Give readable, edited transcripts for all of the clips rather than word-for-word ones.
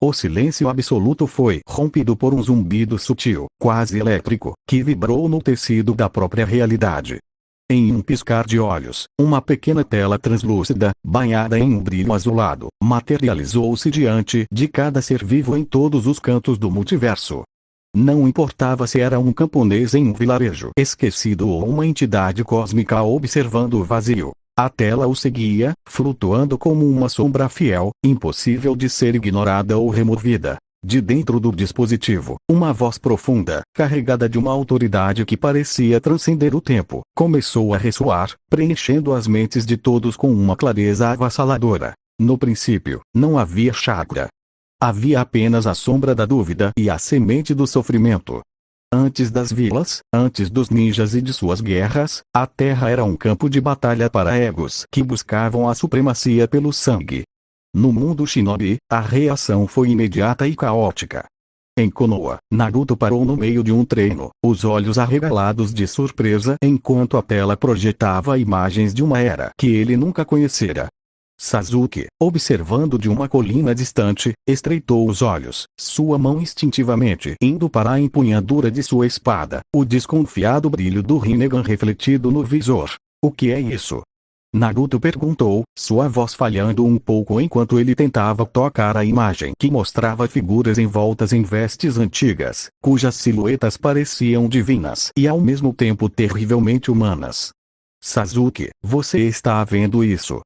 O silêncio absoluto foi rompido por um zumbido sutil, quase elétrico, que vibrou no tecido da própria realidade. Em um piscar de olhos, uma pequena tela translúcida, banhada em um brilho azulado, materializou-se diante de cada ser vivo em todos os cantos do multiverso. Não importava se era um camponês em um vilarejo esquecido ou uma entidade cósmica observando o vazio. A tela o seguia, flutuando como uma sombra fiel, impossível de ser ignorada ou removida. De dentro do dispositivo, uma voz profunda, carregada de uma autoridade que parecia transcender o tempo, começou a ressoar, preenchendo as mentes de todos com uma clareza avassaladora. No princípio, não havia chakra. Havia apenas a sombra da dúvida e a semente do sofrimento. Antes das vilas, antes dos ninjas e de suas guerras, a Terra era um campo de batalha para egos que buscavam a supremacia pelo sangue. No mundo shinobi, a reação foi imediata e caótica. Em Konoha, Naruto parou no meio de um treino, os olhos arregalados de surpresa enquanto a tela projetava imagens de uma era que ele nunca conhecera. Sasuke, observando de uma colina distante, estreitou os olhos, sua mão instintivamente indo para a empunhadura de sua espada, o desconfiado brilho do Rinnegan refletido no visor. O que é isso? Naruto perguntou, sua voz falhando um pouco enquanto ele tentava tocar a imagem que mostrava figuras envoltas em vestes antigas, cujas silhuetas pareciam divinas e ao mesmo tempo terrivelmente humanas. Sasuke, você está vendo isso?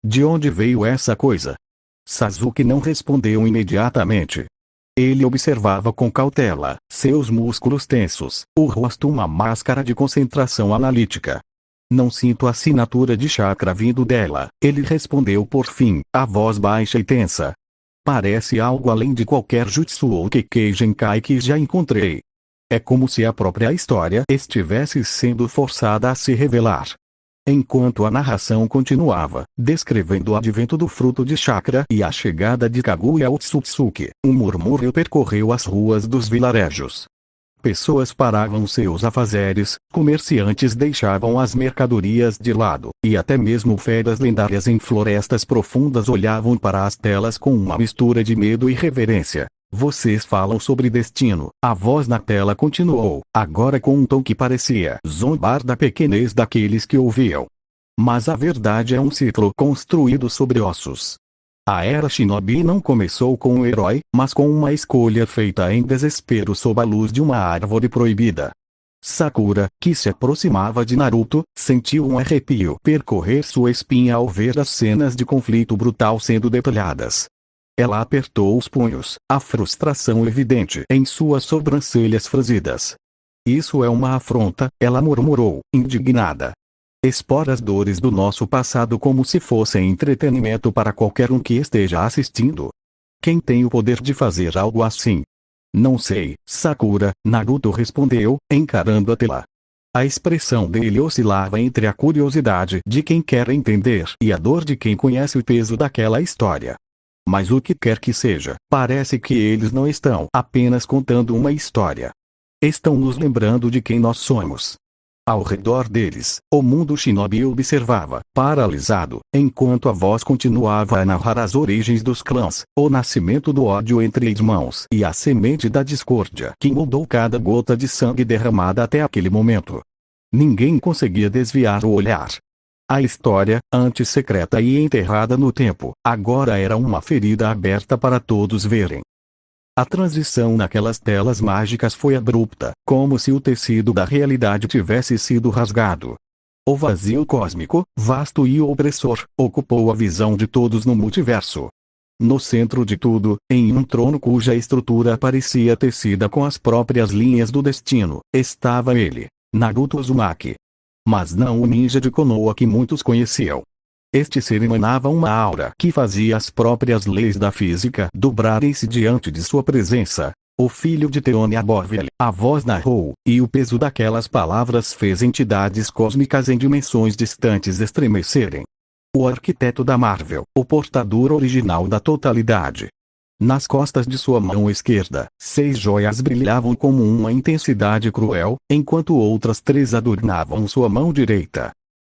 De onde veio essa coisa? Sasuke não respondeu imediatamente. Ele observava com cautela, seus músculos tensos, o rosto uma máscara de concentração analítica. Não sinto a assinatura de chakra vindo dela, ele respondeu por fim, a voz baixa e tensa. Parece algo além de qualquer jutsu ou Kekkei Genkai que já encontrei. É como se a própria história estivesse sendo forçada a se revelar. Enquanto a narração continuava, descrevendo o advento do fruto de chakra e a chegada de Kaguya Otsutsuki, um murmúrio percorreu as ruas dos vilarejos. Pessoas paravam seus afazeres, comerciantes deixavam as mercadorias de lado, e até mesmo feras lendárias em florestas profundas olhavam para as telas com uma mistura de medo e reverência. Vocês falam sobre destino, a voz na tela continuou, agora com um tom que parecia zombar da pequenez daqueles que ouviam. Mas a verdade é um ciclo construído sobre ossos. A era shinobi não começou com um herói, mas com uma escolha feita em desespero sob a luz de uma árvore proibida. Sakura, que se aproximava de Naruto, sentiu um arrepio percorrer sua espinha ao ver as cenas de conflito brutal sendo detalhadas. Ela apertou os punhos, a frustração evidente em suas sobrancelhas franzidas. Isso é uma afronta, ela murmurou, indignada. Expor as dores do nosso passado como se fossem entretenimento para qualquer um que esteja assistindo. Quem tem o poder de fazer algo assim? Não sei, Sakura, Naruto respondeu, encarando a tela. A expressão dele oscilava entre a curiosidade de quem quer entender e a dor de quem conhece o peso daquela história. Mas o que quer que seja, parece que eles não estão apenas contando uma história. Estão nos lembrando de quem nós somos. Ao redor deles, o mundo shinobi observava, paralisado, enquanto a voz continuava a narrar as origens dos clãs, o nascimento do ódio entre irmãos e a semente da discórdia que moldou cada gota de sangue derramada até aquele momento. Ninguém conseguia desviar o olhar. A história, antes secreta e enterrada no tempo, agora era uma ferida aberta para todos verem. A transição naquelas telas mágicas foi abrupta, como se o tecido da realidade tivesse sido rasgado. O vazio cósmico, vasto e opressor, ocupou a visão de todos no multiverso. No centro de tudo, em um trono cuja estrutura parecia tecida com as próprias linhas do destino, estava ele, Naruto Uzumaki. Mas não o ninja de Konoha que muitos conheciam. Este ser emanava uma aura que fazia as próprias leis da física dobrarem-se diante de sua presença. O filho de Theone Aborville, a voz narrou, e o peso daquelas palavras fez entidades cósmicas em dimensões distantes estremecerem. O arquiteto da Marvel, o portador original da totalidade. Nas costas de sua mão esquerda, 6 joias brilhavam com uma intensidade cruel, enquanto outras 3 adornavam sua mão direita.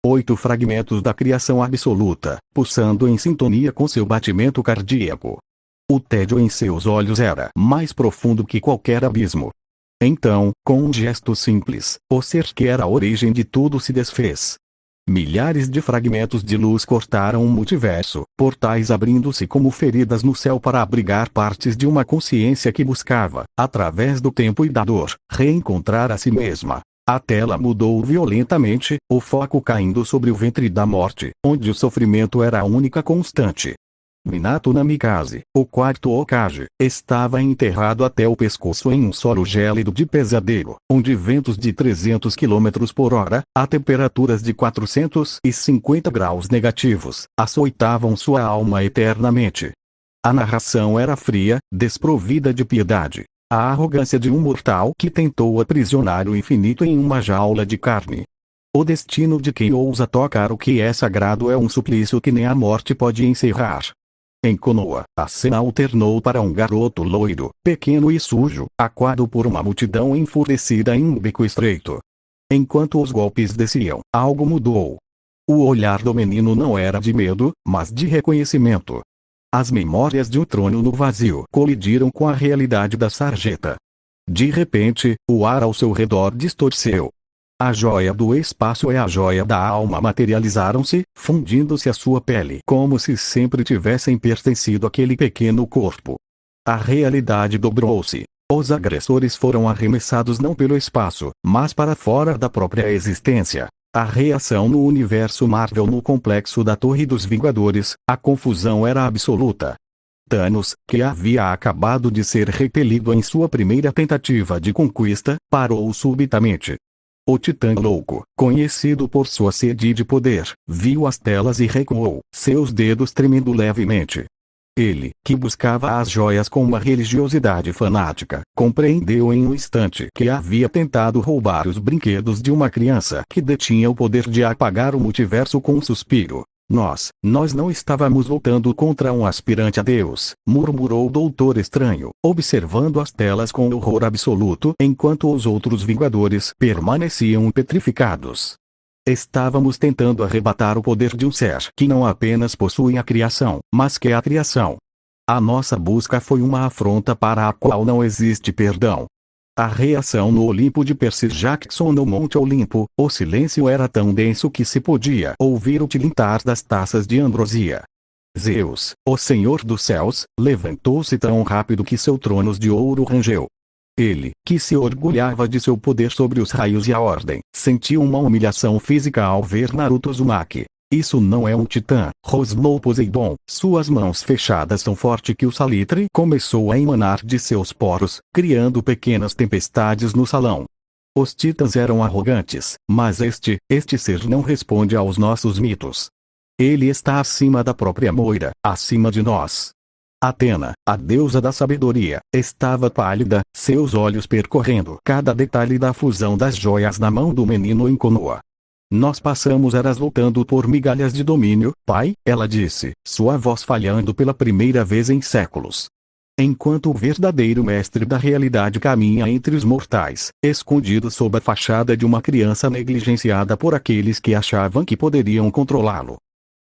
8 fragmentos da criação absoluta, pulsando em sintonia com seu batimento cardíaco. O tédio em seus olhos era mais profundo que qualquer abismo. Então, com um gesto simples, o ser que era a origem de tudo se desfez. Milhares de fragmentos de luz cortaram o multiverso, portais abrindo-se como feridas no céu para abrigar partes de uma consciência que buscava, através do tempo e da dor, reencontrar a si mesma. A tela mudou violentamente, o foco caindo sobre o ventre da morte, onde o sofrimento era a única constante. Minato Namikaze, o quarto Hokage, estava enterrado até o pescoço em um solo gélido de pesadelo, onde ventos de 300 km por hora, a temperaturas de 450 graus negativos, açoitavam sua alma eternamente. A narração era fria, desprovida de piedade. A arrogância de um mortal que tentou aprisionar o infinito em uma jaula de carne. O destino de quem ousa tocar o que é sagrado é um suplício que nem a morte pode encerrar. Em Konoha, a cena alternou para um garoto loiro, pequeno e sujo, aquado por uma multidão enfurecida em um beco estreito. Enquanto os golpes desciam, algo mudou. O olhar do menino não era de medo, mas de reconhecimento. As memórias de um trono no vazio colidiram com a realidade da sarjeta. De repente, o ar ao seu redor distorceu. A joia do espaço e a joia da alma materializaram-se, fundindo-se à sua pele como se sempre tivessem pertencido àquele pequeno corpo. A realidade dobrou-se. Os agressores foram arremessados não pelo espaço, mas para fora da própria existência. A reação no universo Marvel no complexo da Torre dos Vingadores, a confusão era absoluta. Thanos, que havia acabado de ser repelido em sua primeira tentativa de conquista, parou subitamente. O Titã Louco, conhecido por sua sede de poder, viu as telas e recuou, seus dedos tremendo levemente. Ele, que buscava as joias com uma religiosidade fanática, compreendeu em um instante que havia tentado roubar os brinquedos de uma criança que detinha o poder de apagar o multiverso com um suspiro. Nós não estávamos lutando contra um aspirante a Deus, murmurou o Doutor Estranho, observando as telas com horror absoluto enquanto os outros Vingadores permaneciam petrificados. Estávamos tentando arrebatar o poder de um ser que não apenas possui a criação, mas que é a criação. A nossa busca foi uma afronta para a qual não existe perdão. A reação no Olimpo de Percy Jackson no Monte Olimpo, o silêncio era tão denso que se podia ouvir o tilintar das taças de ambrosia. Zeus, o Senhor dos Céus, levantou-se tão rápido que seu trono de ouro rangeu. Ele, que se orgulhava de seu poder sobre os raios e a ordem, sentiu uma humilhação física ao ver Naruto Uzumaki. Isso não é um titã, rosnou Poseidon. Suas mãos fechadas tão forte que o salitre começou a emanar de seus poros, criando pequenas tempestades no salão. Os titãs eram arrogantes, mas este ser não responde aos nossos mitos. Ele está acima da própria Moira, acima de nós. Atena, a deusa da sabedoria, estava pálida, seus olhos percorrendo cada detalhe da fusão das joias na mão do menino em Konoha. Nós passamos eras lutando por migalhas de domínio, pai, ela disse, sua voz falhando pela primeira vez em séculos. Enquanto o verdadeiro mestre da realidade caminha entre os mortais, escondido sob a fachada de uma criança negligenciada por aqueles que achavam que poderiam controlá-lo.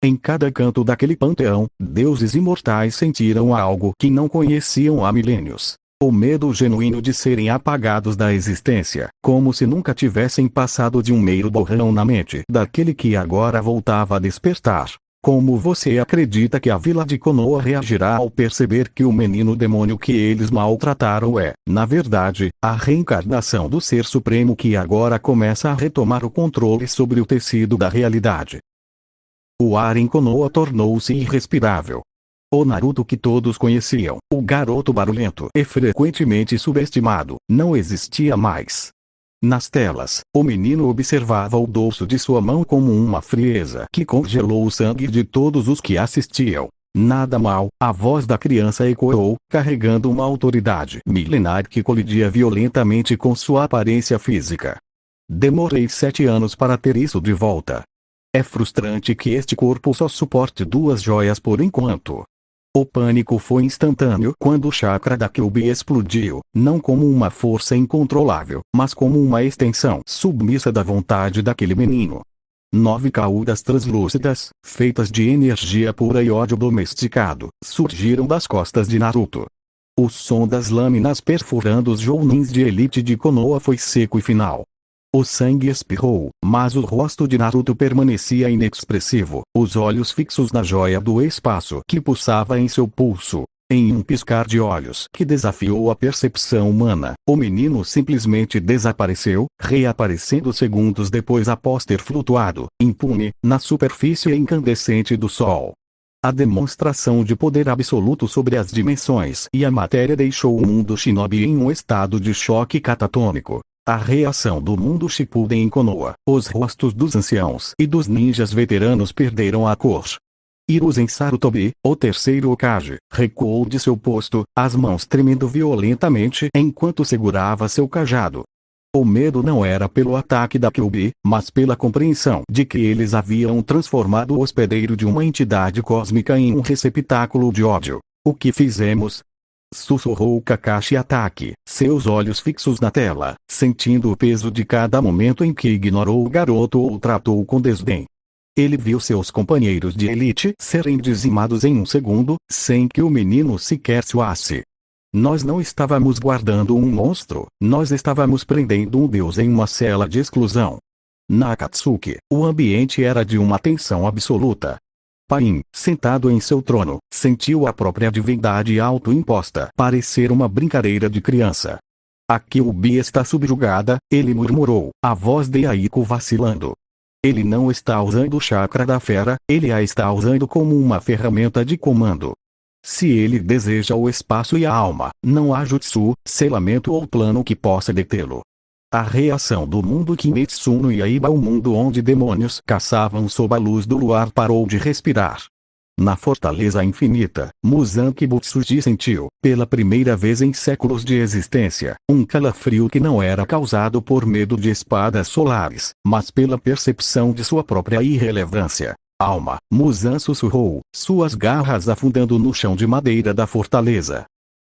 Em cada canto daquele panteão, deuses imortais sentiram algo que não conheciam há milênios. O medo genuíno de serem apagados da existência, como se nunca tivessem passado de um mero borrão na mente daquele que agora voltava a despertar. Como você acredita que a vila de Konoha reagirá ao perceber que o menino demônio que eles maltrataram é, na verdade, a reencarnação do Ser Supremo que agora começa a retomar o controle sobre o tecido da realidade? O ar em Konoha tornou-se irrespirável. O Naruto que todos conheciam, o garoto barulhento e frequentemente subestimado, não existia mais. Nas telas, o menino observava o dorso de sua mão como uma frieza que congelou o sangue de todos os que assistiam. Nada mal, a voz da criança ecoou, carregando uma autoridade milenar que colidia violentamente com sua aparência física. Demorei 7 anos para ter isso de volta. É frustrante que este corpo só suporte 2 joias por enquanto. O pânico foi instantâneo quando o chakra da Kyuubi explodiu, não como uma força incontrolável, mas como uma extensão submissa da vontade daquele menino. 9 caudas translúcidas, feitas de energia pura e ódio domesticado, surgiram das costas de Naruto. O som das lâminas perfurando os jounins de elite de Konoha foi seco e final. O sangue espirrou, mas o rosto de Naruto permanecia inexpressivo, os olhos fixos na joia do espaço que pulsava em seu pulso. Em um piscar de olhos que desafiou a percepção humana, o menino simplesmente desapareceu, reaparecendo segundos depois após ter flutuado, impune, na superfície incandescente do sol. A demonstração de poder absoluto sobre as dimensões e a matéria deixou o mundo shinobi em um estado de choque catatônico. A reação do mundo Shippuden em Konoha, os rostos dos anciãos e dos ninjas veteranos perderam a cor. Hiruzen Sarutobi, o terceiro Hokage, recuou de seu posto, as mãos tremendo violentamente enquanto segurava seu cajado. O medo não era pelo ataque da Kyuubi, mas pela compreensão de que eles haviam transformado o hospedeiro de uma entidade cósmica em um receptáculo de ódio. O que fizemos? Sussurrou Kakashi Hatake, seus olhos fixos na tela, sentindo o peso de cada momento em que ignorou o garoto ou o tratou com desdém. Ele viu seus companheiros de elite serem dizimados em um segundo, sem que o menino sequer suasse. Nós não estávamos guardando um monstro, nós estávamos prendendo um deus em uma cela de exclusão. Na Akatsuki, o ambiente era de uma tensão absoluta. Pain, sentado em seu trono, sentiu a própria divindade autoimposta parecer uma brincadeira de criança. A Kyuubi está subjugada, ele murmurou, a voz de Aiko vacilando. Ele não está usando o chakra da fera, ele a está usando como uma ferramenta de comando. Se ele deseja o espaço e a alma, não há jutsu, selamento ou plano que possa detê-lo. A reação do mundo Kimetsu no Yaiba, o mundo onde demônios caçavam sob a luz do luar, parou de respirar. Na fortaleza infinita, Muzan Kibutsuji sentiu, pela primeira vez em séculos de existência, um calafrio que não era causado por medo de espadas solares, mas pela percepção de sua própria irrelevância. Alma, Muzan sussurrou, suas garras afundando no chão de madeira da fortaleza.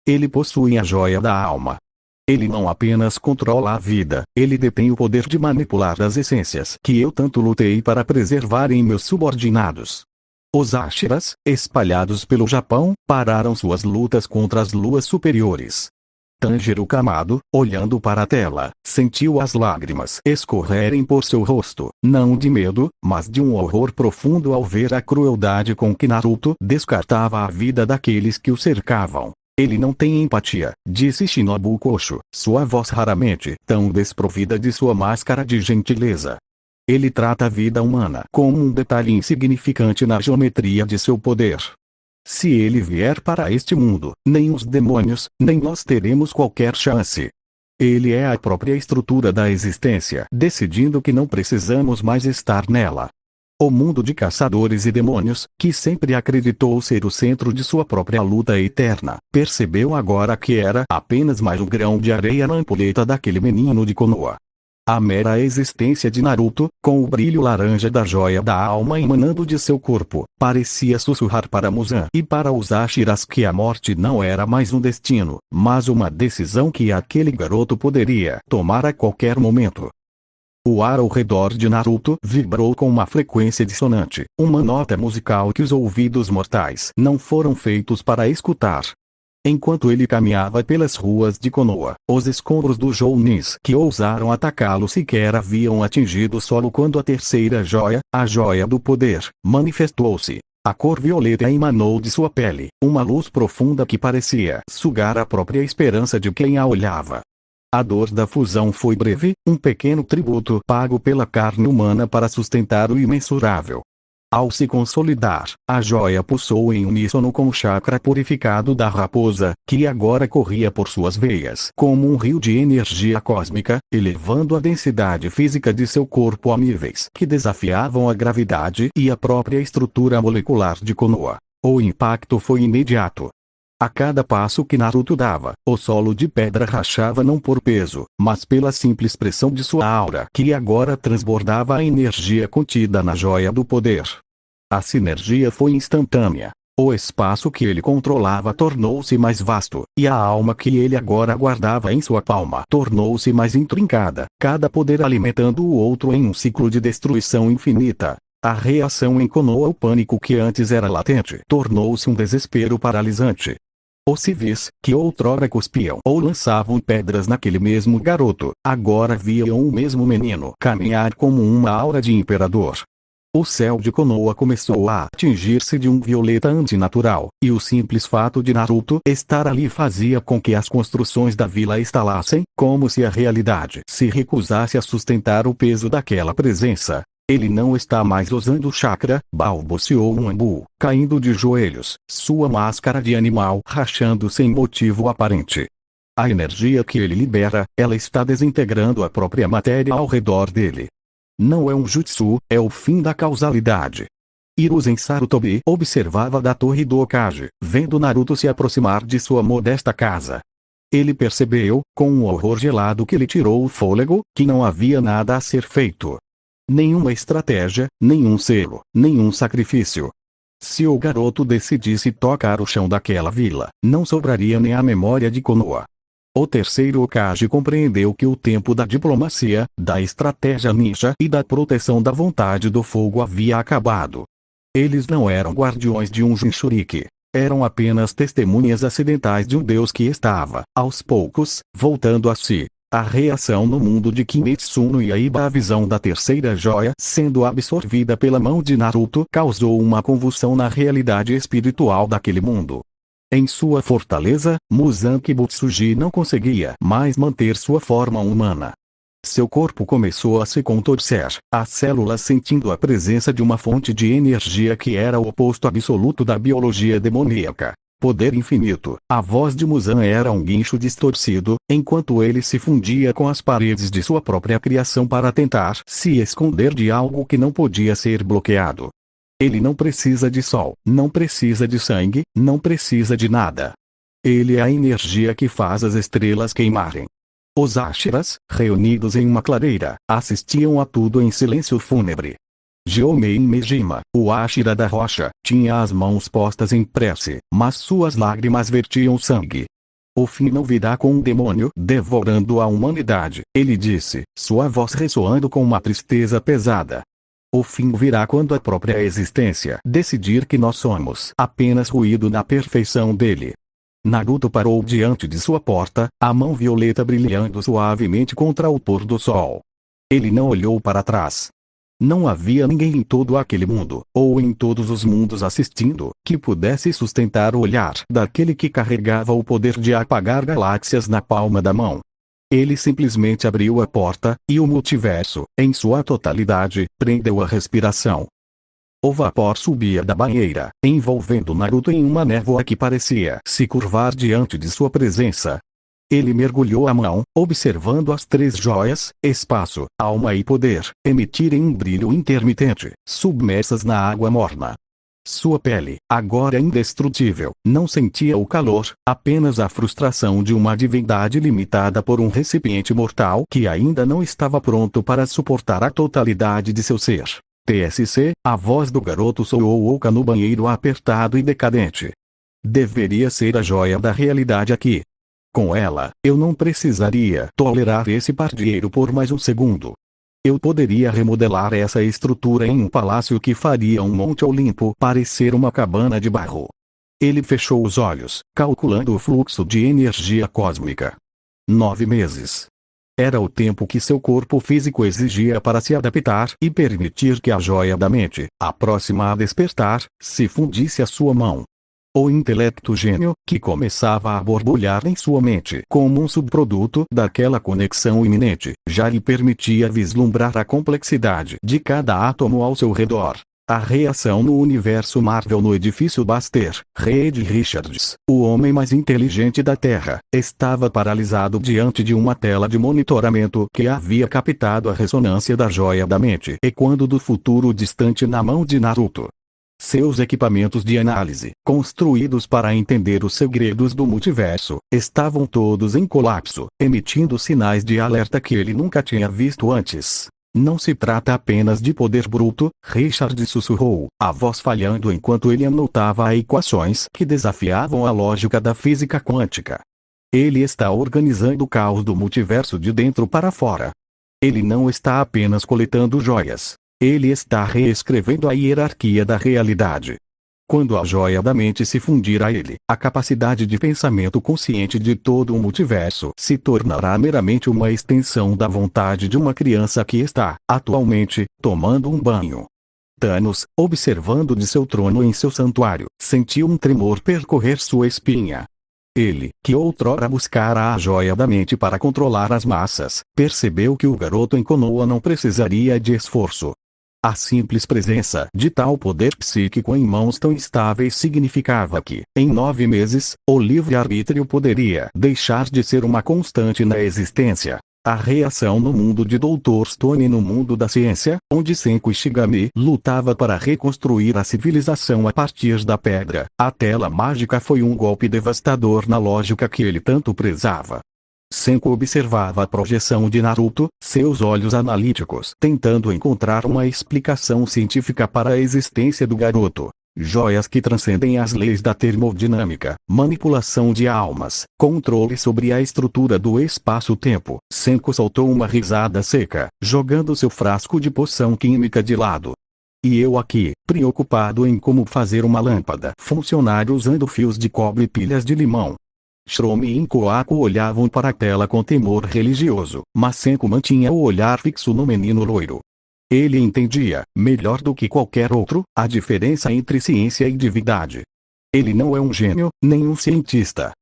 Ele possui a joia da alma. Ele não apenas controla a vida, ele detém o poder de manipular as essências que eu tanto lutei para preservar em meus subordinados. Os Ashiras, espalhados pelo Japão, pararam suas lutas contra as luas superiores. Tanjiro Kamado, olhando para a tela, sentiu as lágrimas escorrerem por seu rosto, não de medo, mas de um horror profundo ao ver a crueldade com que Naruto descartava a vida daqueles que o cercavam. Ele não tem empatia, disse Shinobu Kosho, sua voz raramente tão desprovida de sua máscara de gentileza. Ele trata a vida humana como um detalhe insignificante na geometria de seu poder. Se ele vier para este mundo, nem os demônios, nem nós teremos qualquer chance. Ele é a própria estrutura da existência, decidindo que não precisamos mais estar nela. O mundo de caçadores e demônios, que sempre acreditou ser o centro de sua própria luta eterna, percebeu agora que era apenas mais um grão de areia na ampulheta daquele menino de Konoha. A mera existência de Naruto, com o brilho laranja da joia da alma emanando de seu corpo, parecia sussurrar para Muzan e para os Ashiras que a morte não era mais um destino, mas uma decisão que aquele garoto poderia tomar a qualquer momento. O ar ao redor de Naruto vibrou com uma frequência dissonante, uma nota musical que os ouvidos mortais não foram feitos para escutar. Enquanto ele caminhava pelas ruas de Konoha, os escombros dos jounins que ousaram atacá-lo sequer haviam atingido o solo quando a terceira joia, a joia do poder, manifestou-se. A cor violeta emanou de sua pele, uma luz profunda que parecia sugar a própria esperança de quem a olhava. A dor da fusão foi breve, um pequeno tributo pago pela carne humana para sustentar o imensurável. Ao se consolidar, a joia pulsou em uníssono com o chakra purificado da raposa, que agora corria por suas veias como um rio de energia cósmica, elevando a densidade física de seu corpo a níveis que desafiavam a gravidade e a própria estrutura molecular de Konoha. O impacto foi imediato. A cada passo que Naruto dava, o solo de pedra rachava não por peso, mas pela simples pressão de sua aura que agora transbordava a energia contida na joia do poder. A sinergia foi instantânea. O espaço que ele controlava tornou-se mais vasto, e a alma que ele agora guardava em sua palma tornou-se mais intrincada, cada poder alimentando o outro em um ciclo de destruição infinita. A reação em Konoha, o pânico que antes era latente, tornou-se um desespero paralisante. Os civis, que outrora cuspiam ou lançavam pedras naquele mesmo garoto, agora viam o mesmo menino caminhar como uma aura de imperador. O céu de Konoha começou a tingir-se de um violeta antinatural, e o simples fato de Naruto estar ali fazia com que as construções da vila estalassem, como se a realidade se recusasse a sustentar o peso daquela presença. Ele não está mais usando chakra, balbuciou um Anbu, caindo de joelhos, sua máscara de animal rachando sem motivo aparente. A energia que ele libera, ela está desintegrando a própria matéria ao redor dele. Não é um jutsu, é o fim da causalidade. Hiruzen Sarutobi observava da torre do Hokage, vendo Naruto se aproximar de sua modesta casa. Ele percebeu, com um horror gelado que lhe tirou o fôlego, que não havia nada a ser feito. Nenhuma estratégia, nenhum selo, nenhum sacrifício. Se o garoto decidisse tocar o chão daquela vila, não sobraria nem a memória de Konoha. O terceiro Hokage compreendeu que o tempo da diplomacia, da estratégia ninja e da proteção da vontade do fogo havia acabado. Eles não eram guardiões de um Jinchuriki. Eram apenas testemunhas acidentais de um deus que estava, aos poucos, voltando a si. A reação no mundo de Kimetsu no Yaiba, a visão da terceira joia sendo absorvida pela mão de Naruto, causou uma convulsão na realidade espiritual daquele mundo. Em sua fortaleza, Muzan Kibutsuji não conseguia mais manter sua forma humana. Seu corpo começou a se contorcer, as células sentindo a presença de uma fonte de energia que era o oposto absoluto da biologia demoníaca. Poder infinito. A voz de Muzan era um guincho distorcido, enquanto ele se fundia com as paredes de sua própria criação para tentar se esconder de algo que não podia ser bloqueado. Ele não precisa de sol, não precisa de sangue, não precisa de nada. Ele é a energia que faz as estrelas queimarem. Os Ashiras, reunidos em uma clareira, assistiam a tudo em silêncio fúnebre. Jomei Mejima, o Ashira da rocha, tinha as mãos postas em prece, mas suas lágrimas vertiam sangue. O fim não virá com um demônio devorando a humanidade, ele disse, sua voz ressoando com uma tristeza pesada. O fim virá quando a própria existência decidir que nós somos apenas ruído na perfeição dele. Naruto parou diante de sua porta, a mão violeta brilhando suavemente contra o pôr do sol. Ele não olhou para trás. Não havia ninguém em todo aquele mundo, ou em todos os mundos assistindo, que pudesse sustentar o olhar daquele que carregava o poder de apagar galáxias na palma da mão. Ele simplesmente abriu a porta, e o multiverso, em sua totalidade, prendeu a respiração. O vapor subia da banheira, envolvendo Naruto em uma névoa que parecia se curvar diante de sua presença. Ele mergulhou a mão, observando as três joias, espaço, alma e poder, emitirem um brilho intermitente, submersas na água morna. Sua pele, agora indestrutível, não sentia o calor, apenas a frustração de uma divindade limitada por um recipiente mortal que ainda não estava pronto para suportar a totalidade de seu ser. TSC, a voz do garoto soou oca no banheiro apertado e decadente. Deveria ser a joia da realidade aqui. Com ela, eu não precisaria tolerar esse pardieiro por mais um segundo. Eu poderia remodelar essa estrutura em um palácio que faria um Monte Olimpo parecer uma cabana de barro. Ele fechou os olhos, calculando o fluxo de energia cósmica. 9 meses. Era o tempo que seu corpo físico exigia para se adaptar e permitir que a joia da mente, a próxima a despertar, se fundisse à sua mão. O intelecto gênio, que começava a borbulhar em sua mente como um subproduto daquela conexão iminente, já lhe permitia vislumbrar a complexidade de cada átomo ao seu redor. A reação no universo Marvel no edifício Baxter, Reed Richards, o homem mais inteligente da Terra, estava paralisado diante de uma tela de monitoramento que havia captado a ressonância da joia da mente ecoando do futuro distante na mão de Naruto. Seus equipamentos de análise, construídos para entender os segredos do multiverso, estavam todos em colapso, emitindo sinais de alerta que ele nunca tinha visto antes. Não se trata apenas de poder bruto, Richard sussurrou, a voz falhando enquanto ele anotava equações que desafiavam a lógica da física quântica. Ele está organizando o caos do multiverso de dentro para fora. Ele não está apenas coletando joias. Ele está reescrevendo a hierarquia da realidade. Quando a joia da mente se fundir a ele, a capacidade de pensamento consciente de todo o multiverso se tornará meramente uma extensão da vontade de uma criança que está, atualmente, tomando um banho. Thanos, observando de seu trono em seu santuário, sentiu um tremor percorrer sua espinha. Ele, que outrora buscara a joia da mente para controlar as massas, percebeu que o garoto em Konoha não precisaria de esforço. A simples presença de tal poder psíquico em mãos tão estáveis significava que, em 9 meses, o livre-arbítrio poderia deixar de ser uma constante na existência. A reação no mundo de Dr. Stone e no mundo da ciência, onde Senku Ishigami lutava para reconstruir a civilização a partir da pedra, a tela mágica foi um golpe devastador na lógica que ele tanto prezava. Senku observava a projeção de Naruto, seus olhos analíticos tentando encontrar uma explicação científica para a existência do garoto. Joias que transcendem as leis da termodinâmica, manipulação de almas, controle sobre a estrutura do espaço-tempo. Senku soltou uma risada seca, jogando seu frasco de poção química de lado. E eu aqui, preocupado em como fazer uma lâmpada funcionar usando fios de cobre e pilhas de limão. Shromi e Inkoaku olhavam para a tela com temor religioso, mas Senku mantinha o olhar fixo no menino loiro. Ele entendia, melhor do que qualquer outro, a diferença entre ciência e divindade. Ele não é um gênio, nem um cientista.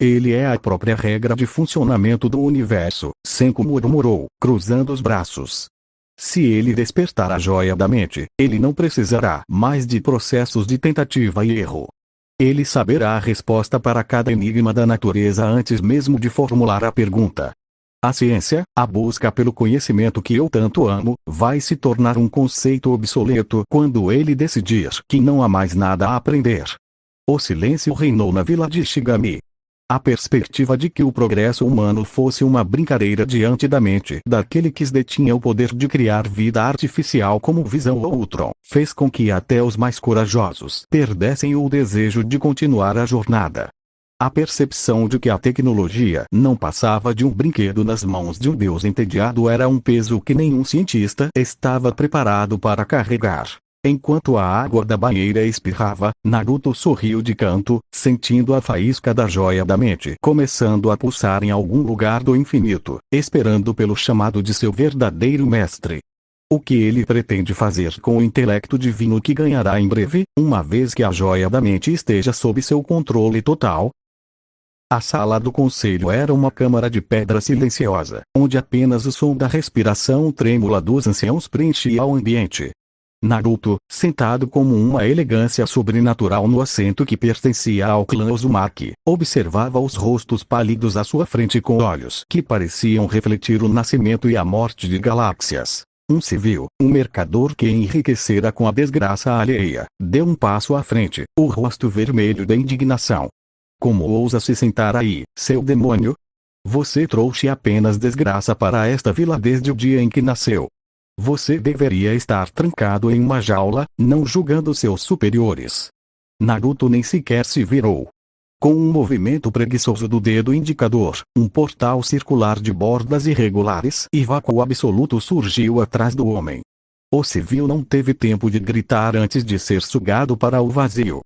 Ele é a própria regra de funcionamento do universo, Senku murmurou, cruzando os braços. Se ele despertar a joia da mente, ele não precisará mais de processos de tentativa e erro. Ele saberá a resposta para cada enigma da natureza antes mesmo de formular a pergunta. A ciência, a busca pelo conhecimento que eu tanto amo, vai se tornar um conceito obsoleto quando ele decidir que não há mais nada a aprender. O silêncio reinou na vila de Ishigami. A perspectiva de que o progresso humano fosse uma brincadeira diante da mente daquele que detinha o poder de criar vida artificial como Visão ou Ultron, fez com que até os mais corajosos perdessem o desejo de continuar a jornada. A percepção de que a tecnologia não passava de um brinquedo nas mãos de um deus entediado era um peso que nenhum cientista estava preparado para carregar. Enquanto a água da banheira espirrava, Naruto sorriu de canto, sentindo a faísca da joia da mente começando a pulsar em algum lugar do infinito, esperando pelo chamado de seu verdadeiro mestre. O que ele pretende fazer com o intelecto divino que ganhará em breve, uma vez que a joia da mente esteja sob seu controle total? A sala do conselho era uma câmara de pedra silenciosa, onde apenas o som da respiração trêmula dos anciãos preenchia o ambiente. Naruto, sentado como uma elegância sobrenatural no assento que pertencia ao clã Uzumaki, observava os rostos pálidos à sua frente com olhos que pareciam refletir o nascimento e a morte de galáxias. Um civil, um mercador que enriquecera com a desgraça alheia, deu um passo à frente, o rosto vermelho da indignação. Como ousa se sentar aí, seu demônio? Você trouxe apenas desgraça para esta vila desde o dia em que nasceu. Você deveria estar trancado em uma jaula, não julgando seus superiores. Naruto nem sequer se virou. Com um movimento preguiçoso do dedo indicador, um portal circular de bordas irregulares e vácuo absoluto surgiu atrás do homem. O civil não teve tempo de gritar antes de ser sugado para o vazio.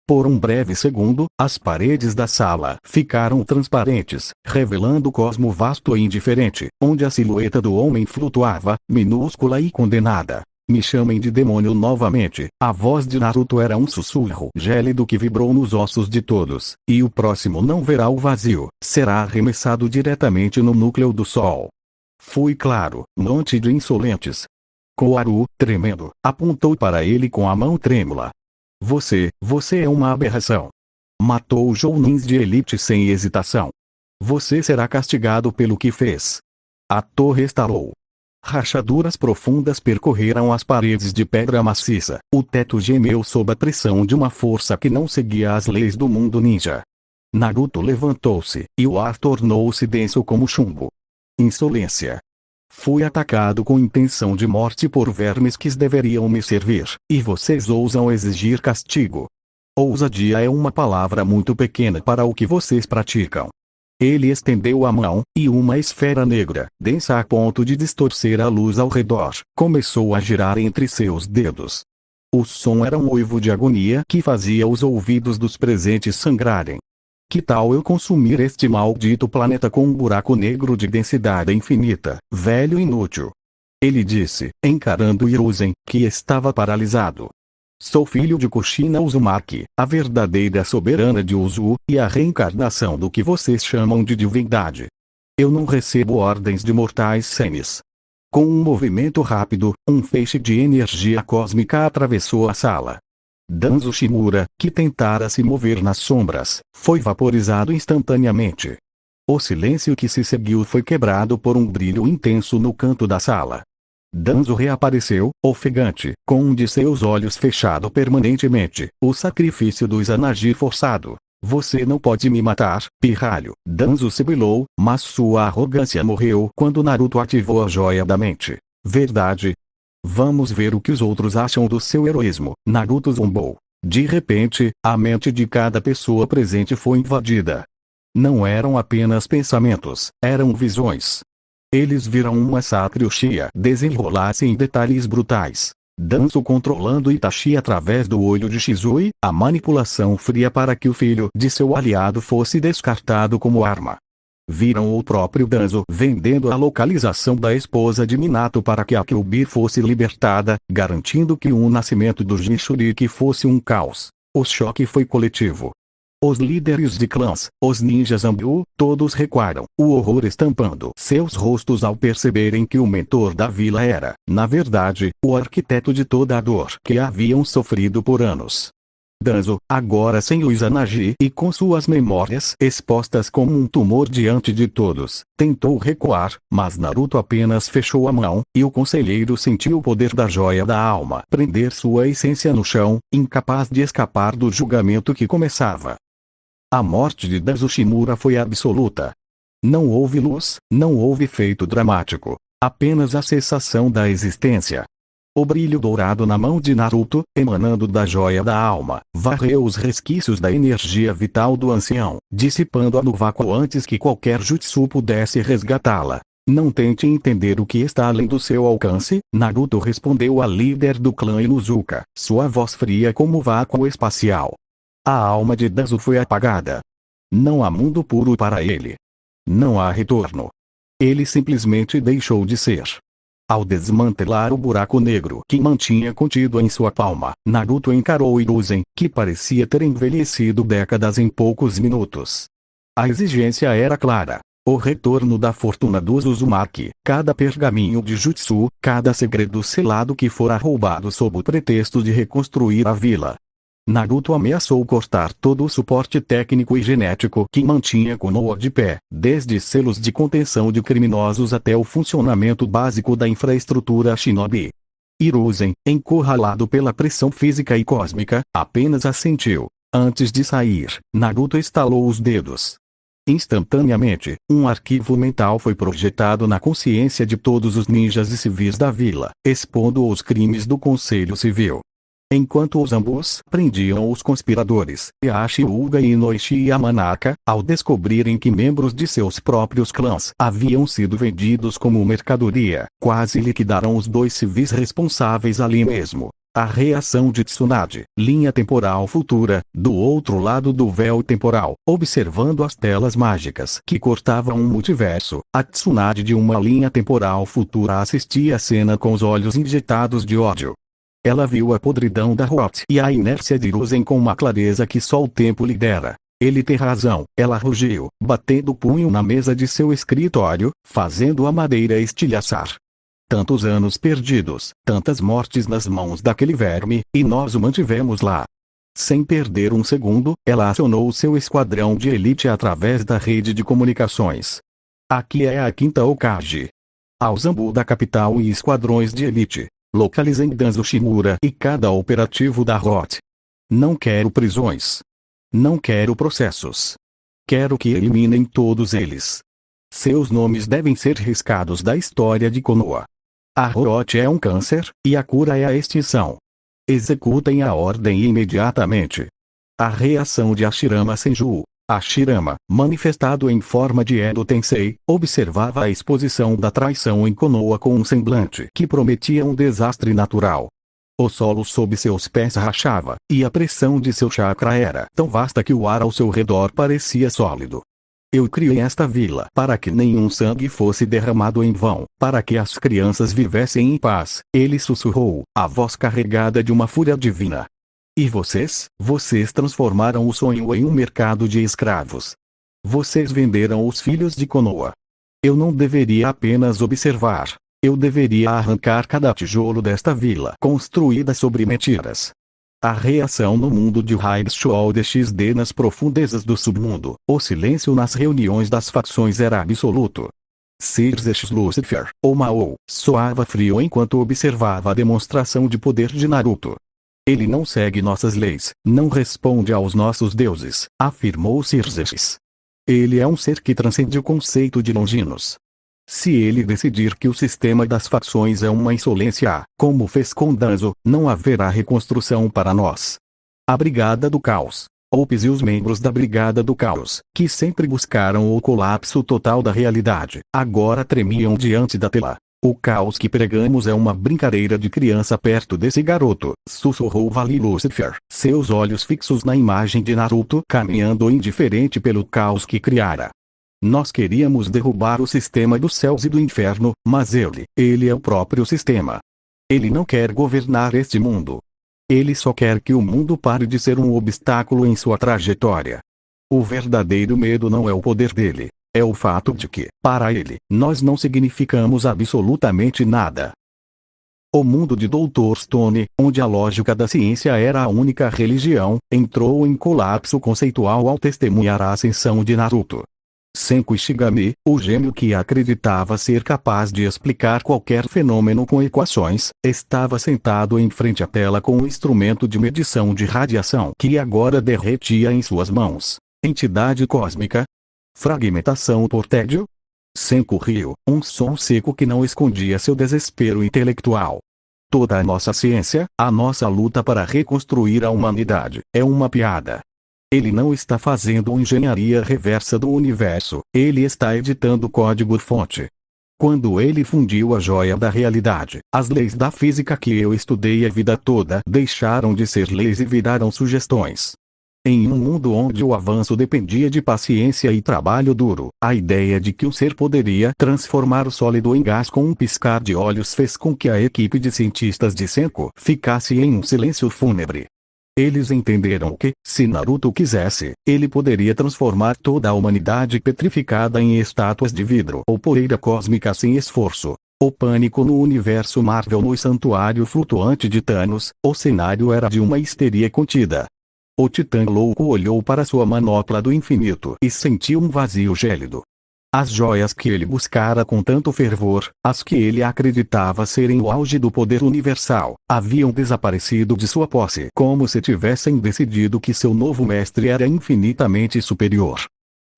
Por um breve segundo, as paredes da sala ficaram transparentes, revelando o cosmo vasto e indiferente, onde a silhueta do homem flutuava, minúscula e condenada. Me chamem de demônio novamente. A voz de Naruto era um sussurro gélido que vibrou nos ossos de todos, e o próximo não verá o vazio, será arremessado diretamente no núcleo do sol. Fui claro, monte de insolentes. Koaru, tremendo, apontou para ele com a mão trêmula. Você é uma aberração. Matou jounins de elite sem hesitação. Você será castigado pelo que fez. A torre estalou. Rachaduras profundas percorreram as paredes de pedra maciça. O teto gemeu sob a pressão de uma força que não seguia as leis do mundo ninja. Naruto levantou-se, e o ar tornou-se denso como chumbo. Insolência. Fui atacado com intenção de morte por vermes que deveriam me servir, e vocês ousam exigir castigo. Ousadia é uma palavra muito pequena para o que vocês praticam. Ele estendeu a mão, e uma esfera negra, densa a ponto de distorcer a luz ao redor, começou a girar entre seus dedos. O som era um uivo de agonia que fazia os ouvidos dos presentes sangrarem. Que tal eu consumir este maldito planeta com um buraco negro de densidade infinita, velho inútil? Ele disse, encarando Hiruzen, que estava paralisado. Sou filho de Kushina Uzumaki, a verdadeira soberana de Uzu, e a reencarnação do que vocês chamam de divindade. Eu não recebo ordens de mortais senes. Com um movimento rápido, um feixe de energia cósmica atravessou a sala. Danzo Shimura, que tentara se mover nas sombras, foi vaporizado instantaneamente. O silêncio que se seguiu foi quebrado por um brilho intenso no canto da sala. Danzo reapareceu, ofegante, com um de seus olhos fechado permanentemente, o sacrifício do Izanagi forçado. Você não pode me matar, pirralho. Danzo sibilou, mas sua arrogância morreu quando Naruto ativou a joia da mente. Verdade? Vamos ver o que os outros acham do seu heroísmo, Naruto zombou. De repente, a mente de cada pessoa presente foi invadida. Não eram apenas pensamentos, eram visões. Eles viram um massacre Uchiha desenrolar-se em detalhes brutais. Danzo controlando Itachi através do olho de Shizui, a manipulação fria para que o filho de seu aliado fosse descartado como arma. Viram o próprio Danzo vendendo a localização da esposa de Minato para que a Kyuubi fosse libertada, garantindo que o nascimento do Jinchuriki fosse um caos. O choque foi coletivo. Os líderes de clãs, os ninjas Zanbu, todos recuaram, o horror estampando seus rostos ao perceberem que o mentor da vila era, na verdade, o arquiteto de toda a dor que haviam sofrido por anos. Danzo, agora sem o Izanagi e com suas memórias expostas como um tumor diante de todos, tentou recuar, mas Naruto apenas fechou a mão, e o conselheiro sentiu o poder da joia da alma prender sua essência no chão, incapaz de escapar do julgamento que começava. A morte de Danzo Shimura foi absoluta. Não houve luz, não houve efeito dramático, apenas a cessação da existência. O brilho dourado na mão de Naruto, emanando da joia da alma, varreu os resquícios da energia vital do ancião, dissipando-a no vácuo antes que qualquer jutsu pudesse resgatá-la. Não tente entender o que está além do seu alcance, Naruto respondeu a líder do clã Inuzuka, sua voz fria como vácuo espacial. A alma de Danzo foi apagada. Não há mundo puro para ele. Não há retorno. Ele simplesmente deixou de ser. Ao desmantelar o buraco negro que mantinha contido em sua palma, Naruto encarou Hiruzen, que parecia ter envelhecido décadas em poucos minutos. A exigência era clara. O retorno da fortuna dos Uzumaki, cada pergaminho de jutsu, cada segredo selado que fora roubado sob o pretexto de reconstruir a vila. Naruto ameaçou cortar todo o suporte técnico e genético que mantinha Konoha de pé, desde selos de contenção de criminosos até o funcionamento básico da infraestrutura shinobi. Hiruzen, encurralado pela pressão física e cósmica, apenas assentiu. Antes de sair, Naruto estalou os dedos. Instantaneamente, um arquivo mental foi projetado na consciência de todos os ninjas e civis da vila, expondo os crimes do Conselho Civil. Enquanto os Zambus prendiam os conspiradores, Ieyashi Uga e Inoichi Yamanaka, ao descobrirem que membros de seus próprios clãs haviam sido vendidos como mercadoria, quase liquidaram os dois civis responsáveis ali mesmo. A reação de Tsunade, linha temporal futura, do outro lado do véu temporal, observando as telas mágicas que cortavam um multiverso, a Tsunade de uma linha temporal futura assistia a cena com os olhos injetados de ódio. Ela viu a podridão da Rote e a inércia de Hiruzen com uma clareza que só o tempo lhe dera. Ele tem razão, ela rugiu, batendo o punho na mesa de seu escritório, fazendo a madeira estilhaçar. Tantos anos perdidos, tantas mortes nas mãos daquele verme, e nós o mantivemos lá. Sem perder um segundo, ela acionou seu esquadrão de elite através da rede de comunicações. Aqui é a quinta Hokage. Ao Zanbu da capital e esquadrões de elite. Localizem Danzo Shimura e cada operativo da Rote. Não quero prisões. Não quero processos. Quero que eliminem todos eles. Seus nomes devem ser riscados da história de Konoha. A Orochi é um câncer, e a cura é a extinção. Executem a ordem imediatamente. A reação de Hashirama Senju. Hashirama, manifestado em forma de Edo Tensei, observava a exposição da traição em Konoha com um semblante que prometia um desastre natural. O solo sob seus pés rachava, e a pressão de seu chakra era tão vasta que o ar ao seu redor parecia sólido. Eu criei esta vila para que nenhum sangue fosse derramado em vão, para que as crianças vivessem em paz, ele sussurrou, a voz carregada de uma fúria divina. E vocês transformaram o sonho em um mercado de escravos. Vocês venderam os filhos de Konoha. Eu não deveria apenas observar. Eu deveria arrancar cada tijolo desta vila construída sobre mentiras. A reação no mundo de High School DxD nas profundezas do submundo, o silêncio nas reuniões das facções era absoluto. Circe Lucifer, ou Mao, soava frio enquanto observava a demonstração de poder de Naruto. Ele não segue nossas leis, não responde aos nossos deuses, afirmou Circe. Ele é um ser que transcende o conceito de Longinos. Se ele decidir que o sistema das facções é uma insolência, como fez com Danzo, não haverá reconstrução para nós. A Brigada do Caos. Opes e os membros da Brigada do Caos, que sempre buscaram o colapso total da realidade, agora tremiam diante da tela. O caos que pregamos é uma brincadeira de criança perto desse garoto, sussurrou Vale Lucifer, seus olhos fixos na imagem de Naruto caminhando indiferente pelo caos que criara. Nós queríamos derrubar o sistema dos céus e do inferno, mas ele é o próprio sistema. Ele não quer governar este mundo. Ele só quer que o mundo pare de ser um obstáculo em sua trajetória. O verdadeiro medo não é o poder dele. É o fato de que, para ele, nós não significamos absolutamente nada. O mundo de Dr. Stone, onde a lógica da ciência era a única religião, entrou em colapso conceitual ao testemunhar a ascensão de Naruto. Senku Ishigami, o gênio que acreditava ser capaz de explicar qualquer fenômeno com equações, estava sentado em frente à tela com um instrumento de medição de radiação que agora derretia em suas mãos. Entidade cósmica? Fragmentação por tédio? Senku riu, um som seco que não escondia seu desespero intelectual. Toda a nossa ciência, a nossa luta para reconstruir a humanidade, é uma piada. Ele não está fazendo engenharia reversa do universo, ele está editando código-fonte. Quando ele fundiu a joia da realidade, as leis da física que eu estudei a vida toda deixaram de ser leis e viraram sugestões. Em um mundo onde o avanço dependia de paciência e trabalho duro, a ideia de que um ser poderia transformar o sólido em gás com um piscar de olhos fez com que a equipe de cientistas de Senku ficasse em um silêncio fúnebre. Eles entenderam que, se Naruto quisesse, ele poderia transformar toda a humanidade petrificada em estátuas de vidro ou poeira cósmica sem esforço. O pânico no universo Marvel no santuário flutuante de Thanos, o cenário era de uma histeria contida. O titã louco olhou para sua manopla do infinito e sentiu um vazio gélido. As joias que ele buscara com tanto fervor, as que ele acreditava serem o auge do poder universal, haviam desaparecido de sua posse como se tivessem decidido que seu novo mestre era infinitamente superior.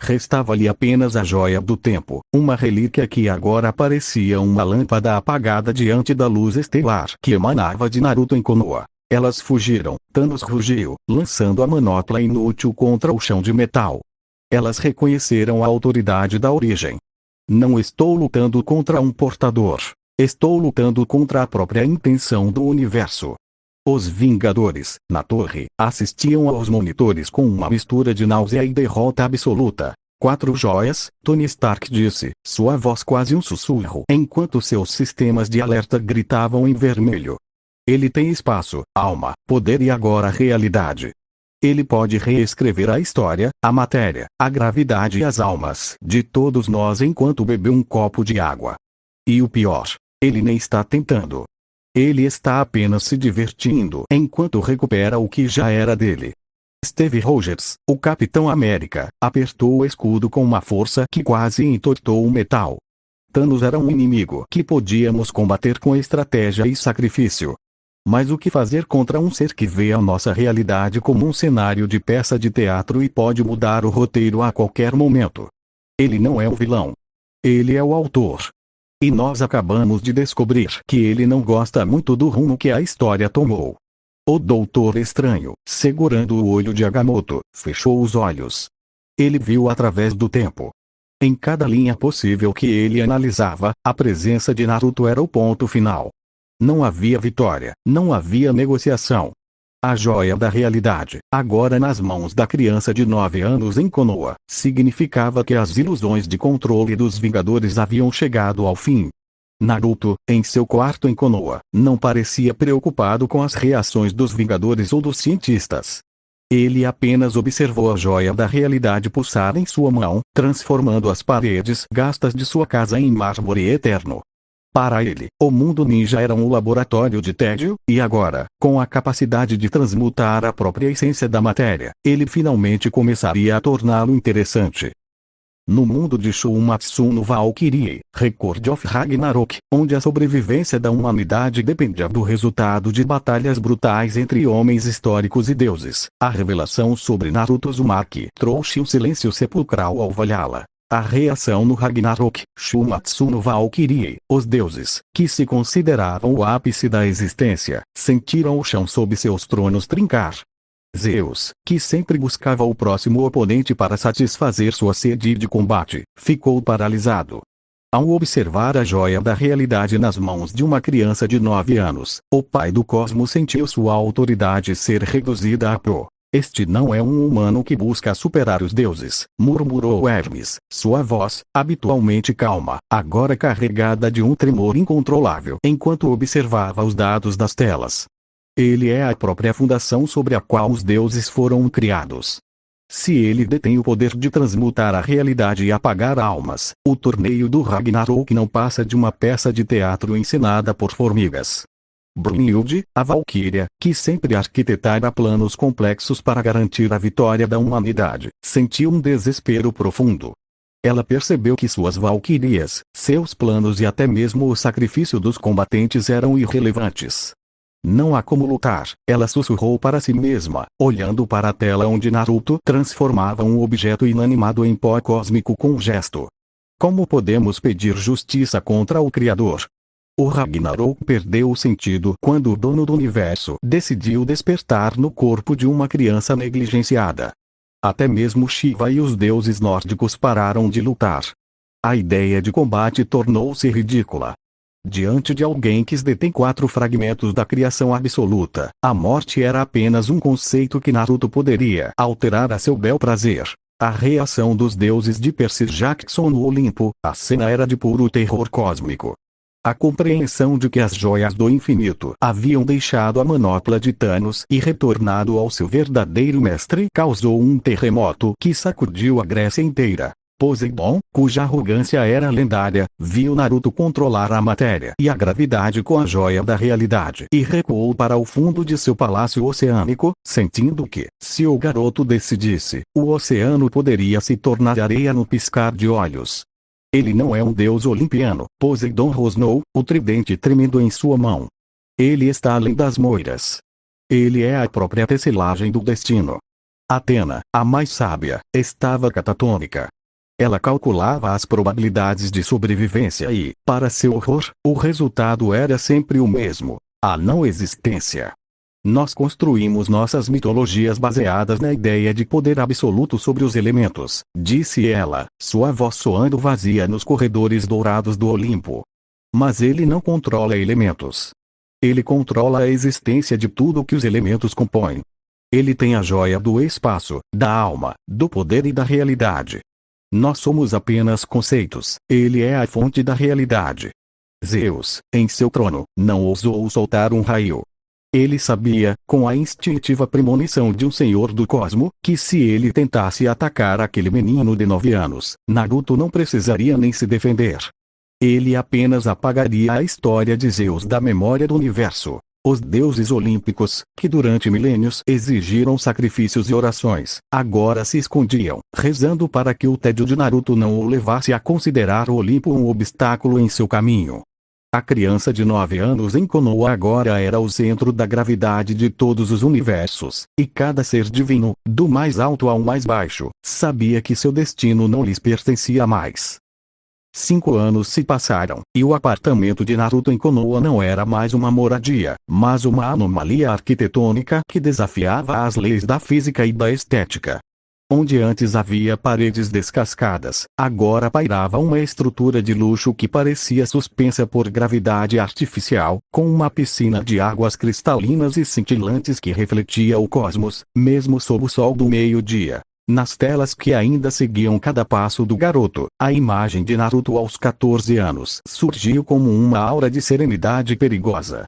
Restava-lhe apenas a joia do tempo, uma relíquia que agora parecia uma lâmpada apagada diante da luz estelar que emanava de Naruto em Konoha. Elas fugiram, Thanos rugiu, lançando a manopla inútil contra o chão de metal. Elas reconheceram a autoridade da origem. Não estou lutando contra um portador. Estou lutando contra a própria intenção do universo. Os Vingadores, na torre, assistiam aos monitores com uma mistura de náusea e derrota absoluta. 4 joias, Tony Stark disse, sua voz quase um sussurro, enquanto seus sistemas de alerta gritavam em vermelho. Ele tem espaço, alma, poder e agora realidade. Ele pode reescrever a história, a matéria, a gravidade e as almas de todos nós enquanto bebe um copo de água. E o pior, ele nem está tentando. Ele está apenas se divertindo enquanto recupera o que já era dele. Steve Rogers, o Capitão América, apertou o escudo com uma força que quase entortou o metal. Thanos era um inimigo que podíamos combater com estratégia e sacrifício. Mas o que fazer contra um ser que vê a nossa realidade como um cenário de peça de teatro e pode mudar o roteiro a qualquer momento? Ele não é um vilão. Ele é o autor. E nós acabamos de descobrir que ele não gosta muito do rumo que a história tomou. O Doutor Estranho, segurando o olho de Agamotto, fechou os olhos. Ele viu através do tempo. Em cada linha possível que ele analisava, a presença de Naruto era o ponto final. Não havia vitória, não havia negociação. A joia da realidade, agora nas mãos da criança de 9 anos em Konoha, significava que as ilusões de controle dos Vingadores haviam chegado ao fim. Naruto, em seu quarto em Konoha, não parecia preocupado com as reações dos Vingadores ou dos cientistas. Ele apenas observou a joia da realidade pulsar em sua mão, transformando as paredes gastas de sua casa em mármore eterno. Para ele, o mundo ninja era um laboratório de tédio, e agora, com a capacidade de transmutar a própria essência da matéria, ele finalmente começaria a torná-lo interessante. No mundo de Shumatsu no Valkyrie, Record of Ragnarok, onde a sobrevivência da humanidade dependia do resultado de batalhas brutais entre homens históricos e deuses, a revelação sobre Naruto Uzumaki trouxe um silêncio sepulcral ao Valhalla. A reação no Ragnarok, Shumatsu no Valkyrie, os deuses, que se consideravam o ápice da existência, sentiram o chão sob seus tronos trincar. Zeus, que sempre buscava o próximo oponente para satisfazer sua sede de combate, ficou paralisado. Ao observar a joia da realidade nas mãos de uma criança de 9 anos, o pai do cosmos sentiu sua autoridade ser reduzida a pó. Este não é um humano que busca superar os deuses, murmurou Hermes, sua voz, habitualmente calma, agora carregada de um tremor incontrolável enquanto observava os dados das telas. Ele é a própria fundação sobre a qual os deuses foram criados. Se ele detém o poder de transmutar a realidade e apagar almas, o torneio do Ragnarok não passa de uma peça de teatro encenada por formigas. Brunhilde, a Valquíria, que sempre arquitetara planos complexos para garantir a vitória da humanidade, sentiu um desespero profundo. Ela percebeu que suas valquírias, seus planos e até mesmo o sacrifício dos combatentes eram irrelevantes. Não há como lutar, ela sussurrou para si mesma, olhando para a tela onde Naruto transformava um objeto inanimado em pó cósmico com um gesto. Como podemos pedir justiça contra o Criador? O Ragnarok perdeu o sentido quando o dono do universo decidiu despertar no corpo de uma criança negligenciada. Até mesmo Shiva e os deuses nórdicos pararam de lutar. A ideia de combate tornou-se ridícula. Diante de alguém que detém 4 fragmentos da criação absoluta, a morte era apenas um conceito que Naruto poderia alterar a seu bel prazer. A reação dos deuses de Percy Jackson no Olimpo, a cena era de puro terror cósmico. A compreensão de que as joias do infinito haviam deixado a manopla de Thanos e retornado ao seu verdadeiro mestre causou um terremoto que sacudiu a Grécia inteira. Poseidon, cuja arrogância era lendária, viu Naruto controlar a matéria e a gravidade com a joia da realidade e recuou para o fundo de seu palácio oceânico, sentindo que, se o garoto decidisse, o oceano poderia se tornar areia no piscar de olhos. Ele não é um deus olimpiano, Poseidon rosnou, o tridente tremendo em sua mão. Ele está além das moiras. Ele é a própria tecelagem do destino. Atena, a mais sábia, estava catatônica. Ela calculava as probabilidades de sobrevivência e, para seu horror, o resultado era sempre o mesmo: a não existência. Nós construímos nossas mitologias baseadas na ideia de poder absoluto sobre os elementos, disse ela, sua voz soando vazia nos corredores dourados do Olimpo. Mas ele não controla elementos. Ele controla a existência de tudo que os elementos compõem. Ele tem a joia do espaço, da alma, do poder e da realidade. Nós somos apenas conceitos, ele é a fonte da realidade. Zeus, em seu trono, não ousou soltar um raio. Ele sabia, com a instintiva premonição de um senhor do cosmo, que se ele tentasse atacar aquele menino de 9 anos, Naruto não precisaria nem se defender. Ele apenas apagaria a história de Zeus da memória do universo. Os deuses olímpicos, que durante milênios exigiram sacrifícios e orações, agora se escondiam, rezando para que o tédio de Naruto não o levasse a considerar o Olimpo um obstáculo em seu caminho. A criança de 9 anos em Konoha agora era o centro da gravidade de todos os universos, e cada ser divino, do mais alto ao mais baixo, sabia que seu destino não lhes pertencia mais. 5 anos se passaram, e o apartamento de Naruto em Konoha não era mais uma moradia, mas uma anomalia arquitetônica que desafiava as leis da física e da estética. Onde antes havia paredes descascadas, agora pairava uma estrutura de luxo que parecia suspensa por gravidade artificial, com uma piscina de águas cristalinas e cintilantes que refletia o cosmos, mesmo sob o sol do meio-dia. Nas telas que ainda seguiam cada passo do garoto, a imagem de Naruto aos 14 anos surgiu como uma aura de serenidade perigosa.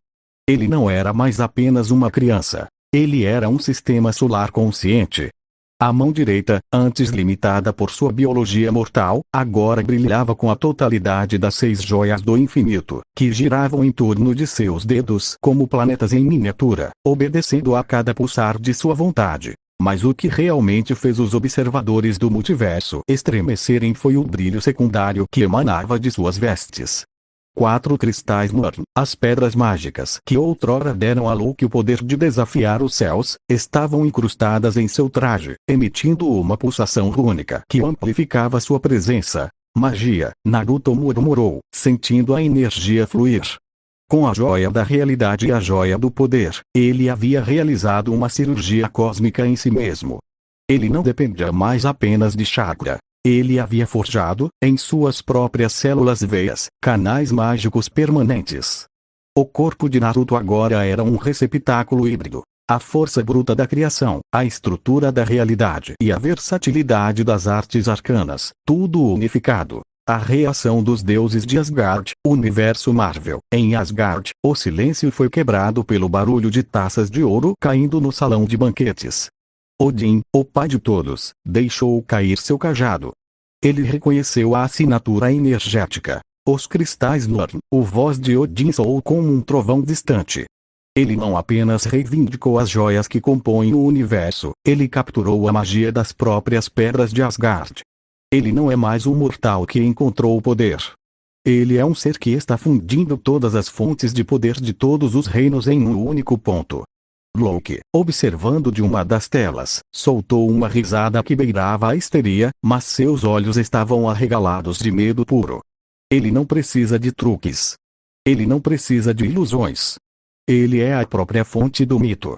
Ele não era mais apenas uma criança. Ele era um sistema solar consciente. A mão direita, antes limitada por sua biologia mortal, agora brilhava com a totalidade das 6 joias do infinito, que giravam em torno de seus dedos como planetas em miniatura, obedecendo a cada pulsar de sua vontade. Mas o que realmente fez os observadores do multiverso estremecerem foi o brilho secundário que emanava de suas vestes. 4 cristais Murn, as pedras mágicas que outrora deram a Luke o poder de desafiar os céus, estavam incrustadas em seu traje, emitindo uma pulsação única que amplificava sua presença. Magia, Naruto murmurou, sentindo a energia fluir. Com a joia da realidade e a joia do poder, ele havia realizado uma cirurgia cósmica em si mesmo. Ele não dependia mais apenas de chakra. Ele havia forjado, em suas próprias células veias, canais mágicos permanentes. O corpo de Naruto agora era um receptáculo híbrido. A força bruta da criação, a estrutura da realidade e a versatilidade das artes arcanas, tudo unificado. A reação dos deuses de Asgard, universo Marvel. Em Asgard, o silêncio foi quebrado pelo barulho de taças de ouro caindo no salão de banquetes. Odin, o pai de todos, deixou cair seu cajado. Ele reconheceu a assinatura energética. Os cristais Norn, o voz de Odin soou como um trovão distante. Ele não apenas reivindicou as joias que compõem o universo, ele capturou a magia das próprias pedras de Asgard. Ele não é mais um mortal que encontrou o poder. Ele é um ser que está fundindo todas as fontes de poder de todos os reinos em um único ponto. Loki, observando de uma das telas, soltou uma risada que beirava a histeria, mas seus olhos estavam arregalados de medo puro. Ele não precisa de truques. Ele não precisa de ilusões. Ele é a própria fonte do mito.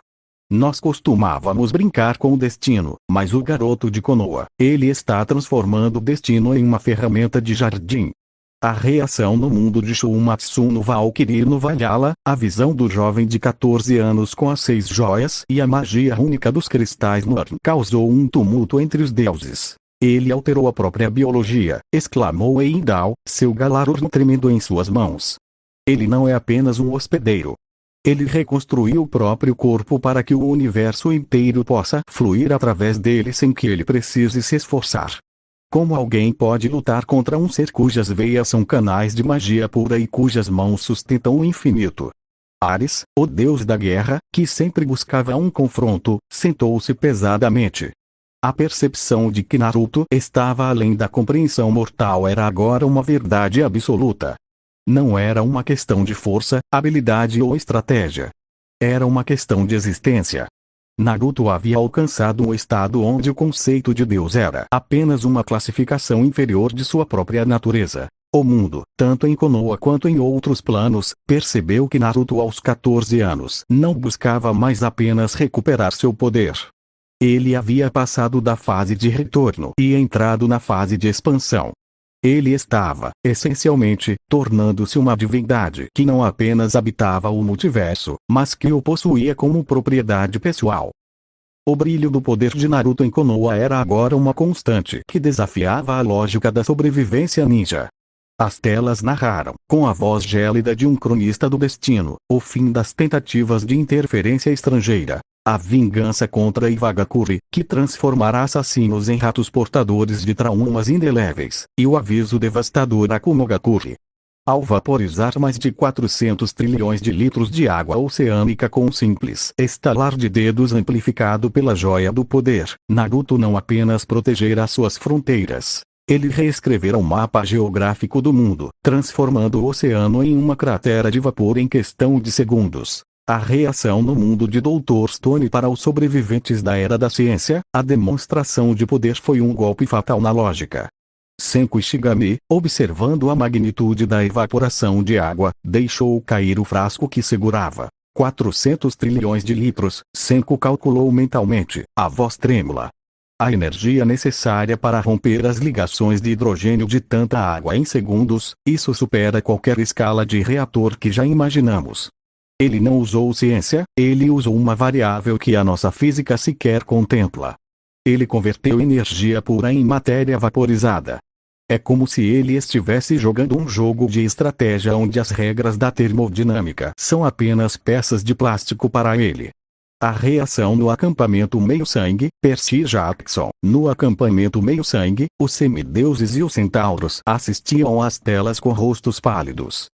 Nós costumávamos brincar com o destino, mas o garoto de Konoha, ele está transformando o destino em uma ferramenta de jardim. A reação no mundo de Shumatsu no Valkyrie no Valhalla, a visão do jovem de 14 anos com as 6 joias e a magia única dos cristais Murn causou um tumulto entre os deuses. Ele alterou a própria biologia, exclamou Heimdall, seu Galarurn tremendo em suas mãos. Ele não é apenas um hospedeiro. Ele reconstruiu o próprio corpo para que o universo inteiro possa fluir através dele sem que ele precise se esforçar. Como alguém pode lutar contra um ser cujas veias são canais de magia pura e cujas mãos sustentam o infinito? Ares, o deus da guerra, que sempre buscava um confronto, sentou-se pesadamente. A percepção de que Naruto estava além da compreensão mortal era agora uma verdade absoluta. Não era uma questão de força, habilidade ou estratégia. Era uma questão de existência. Naruto havia alcançado um estado onde o conceito de Deus era apenas uma classificação inferior de sua própria natureza. O mundo, tanto em Konoha quanto em outros planos, percebeu que Naruto aos 14 anos não buscava mais apenas recuperar seu poder. Ele havia passado da fase de retorno e entrado na fase de expansão. Ele estava, essencialmente, tornando-se uma divindade que não apenas habitava o multiverso, mas que o possuía como propriedade pessoal. O brilho do poder de Naruto em Konoha era agora uma constante que desafiava a lógica da sobrevivência ninja. As telas narraram, com a voz gélida de um cronista do destino, o fim das tentativas de interferência estrangeira. A vingança contra Iwagakure, que transformará assassinos em ratos portadores de traumas indeléveis, e o aviso devastador a Kumogakure. Ao vaporizar mais de 400 trilhões de litros de água oceânica com um simples estalar de dedos amplificado pela joia do poder, Naruto não apenas protegera suas fronteiras. Ele reescrevera o mapa geográfico do mundo, transformando o oceano em uma cratera de vapor em questão de segundos. A reação no mundo de Dr. Stone para os sobreviventes da Era da Ciência, a demonstração de poder foi um golpe fatal na lógica. Senku Ishigami, observando a magnitude da evaporação de água, deixou cair o frasco que segurava. 400 trilhões de litros, Senku calculou mentalmente, a voz trêmula. A energia necessária para romper as ligações de hidrogênio de tanta água em segundos, isso supera qualquer escala de reator que já imaginamos. Ele não usou ciência, ele usou uma variável que a nossa física sequer contempla. Ele converteu energia pura em matéria vaporizada. É como se ele estivesse jogando um jogo de estratégia onde as regras da termodinâmica são apenas peças de plástico para ele. A reação no acampamento meio-sangue, Percy Jackson. No acampamento meio-sangue, os semideuses e os centauros assistiam às telas com rostos pálidos.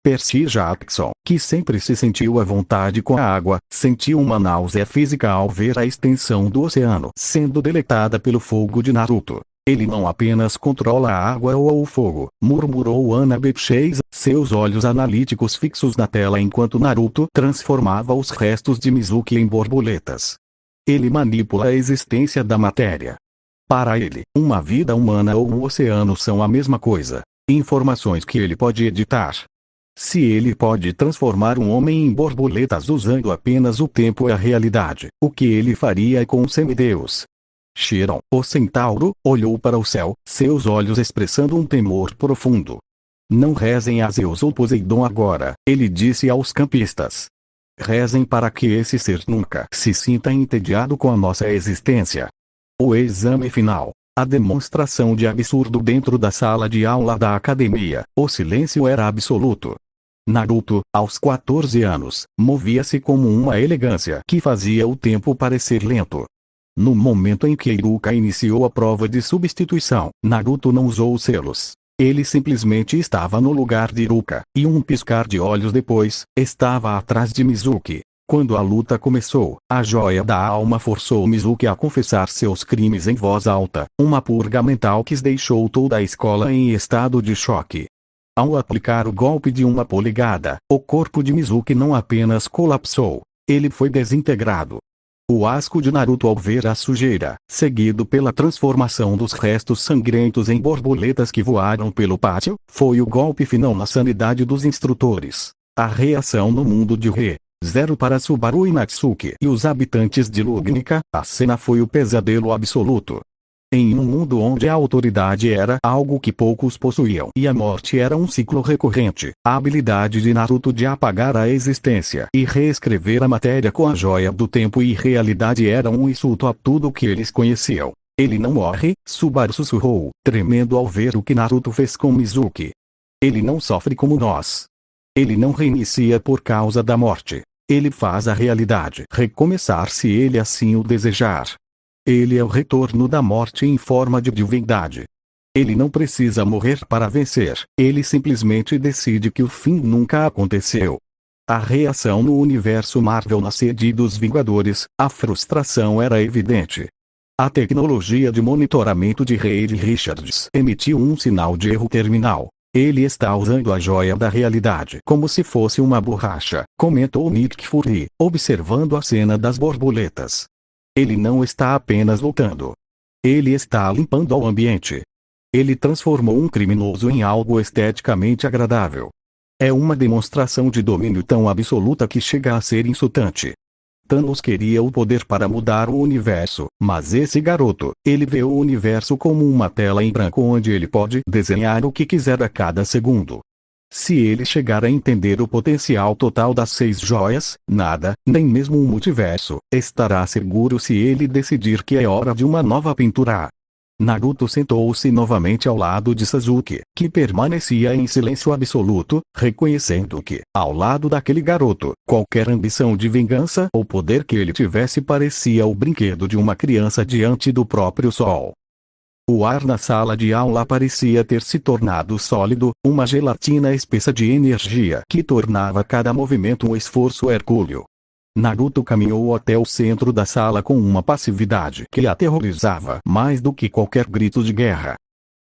Percy Jackson, que sempre se sentiu à vontade com a água, sentiu uma náusea física ao ver a extensão do oceano sendo deletada pelo fogo de Naruto. Ele não apenas controla a água ou o fogo, murmurou Annabeth Chase, seus olhos analíticos fixos na tela enquanto Naruto transformava os restos de Mizuki em borboletas. Ele manipula a existência da matéria. Para ele, uma vida humana ou um oceano são a mesma coisa. Informações que ele pode editar. Se ele pode transformar um homem em borboletas usando apenas o tempo e a realidade, o que ele faria com um semideus? Chiron, o centauro, olhou para o céu, seus olhos expressando um temor profundo. Não rezem a Zeus ou Poseidon agora, ele disse aos campistas. Rezem para que esse ser nunca se sinta entediado com a nossa existência. O exame final. A demonstração de absurdo dentro da sala de aula da academia, o silêncio era absoluto. Naruto, aos 14 anos, movia-se como uma elegância que fazia o tempo parecer lento. No momento em que Iruka iniciou a prova de substituição, Naruto não usou os selos. Ele simplesmente estava no lugar de Iruka, e um piscar de olhos depois, estava atrás de Mizuki. Quando a luta começou, a joia da alma forçou Mizuki a confessar seus crimes em voz alta, uma purga mental que deixou toda a escola em estado de choque. Ao aplicar o golpe de uma polegada, o corpo de Mizuki não apenas colapsou, ele foi desintegrado. O asco de Naruto ao ver a sujeira, seguido pela transformação dos restos sangrentos em borboletas que voaram pelo pátio, foi o golpe final na sanidade dos instrutores. A reação no mundo de Re-Zero para Subaru e Natsuki e os habitantes de Lugnica, a cena foi o pesadelo absoluto. Em um mundo onde a autoridade era algo que poucos possuíam e a morte era um ciclo recorrente, a habilidade de Naruto de apagar a existência e reescrever a matéria com a joia do tempo e realidade era um insulto a tudo que eles conheciam. Ele não morre, Subaru sussurrou, tremendo ao ver o que Naruto fez com Mizuki. Ele não sofre como nós. Ele não reinicia por causa da morte. Ele faz a realidade recomeçar se ele assim o desejar. Ele é o retorno da morte em forma de divindade. Ele não precisa morrer para vencer, ele simplesmente decide que o fim nunca aconteceu. A reação no universo Marvel na sede dos Vingadores, a frustração era evidente. A tecnologia de monitoramento de Reed Richards emitiu um sinal de erro terminal. Ele está usando a joia da realidade como se fosse uma borracha, comentou Nick Fury, observando a cena das borboletas. Ele não está apenas lutando. Ele está limpando o ambiente. Ele transformou um criminoso em algo esteticamente agradável. É uma demonstração de domínio tão absoluta que chega a ser insultante. Thanos queria o poder para mudar o universo, mas esse garoto, ele vê o universo como uma tela em branco onde ele pode desenhar o que quiser a cada segundo. Se ele chegar a entender o potencial total das 6 joias, nada, nem mesmo o multiverso, estará seguro se ele decidir que é hora de uma nova pintura. Naruto sentou-se novamente ao lado de Sasuke, que permanecia em silêncio absoluto, reconhecendo que, ao lado daquele garoto, qualquer ambição de vingança ou poder que ele tivesse parecia o brinquedo de uma criança diante do próprio sol. O ar na sala de aula parecia ter se tornado sólido, uma gelatina espessa de energia que tornava cada movimento um esforço hercúleo. Naruto caminhou até o centro da sala com uma passividade que aterrorizava mais do que qualquer grito de guerra.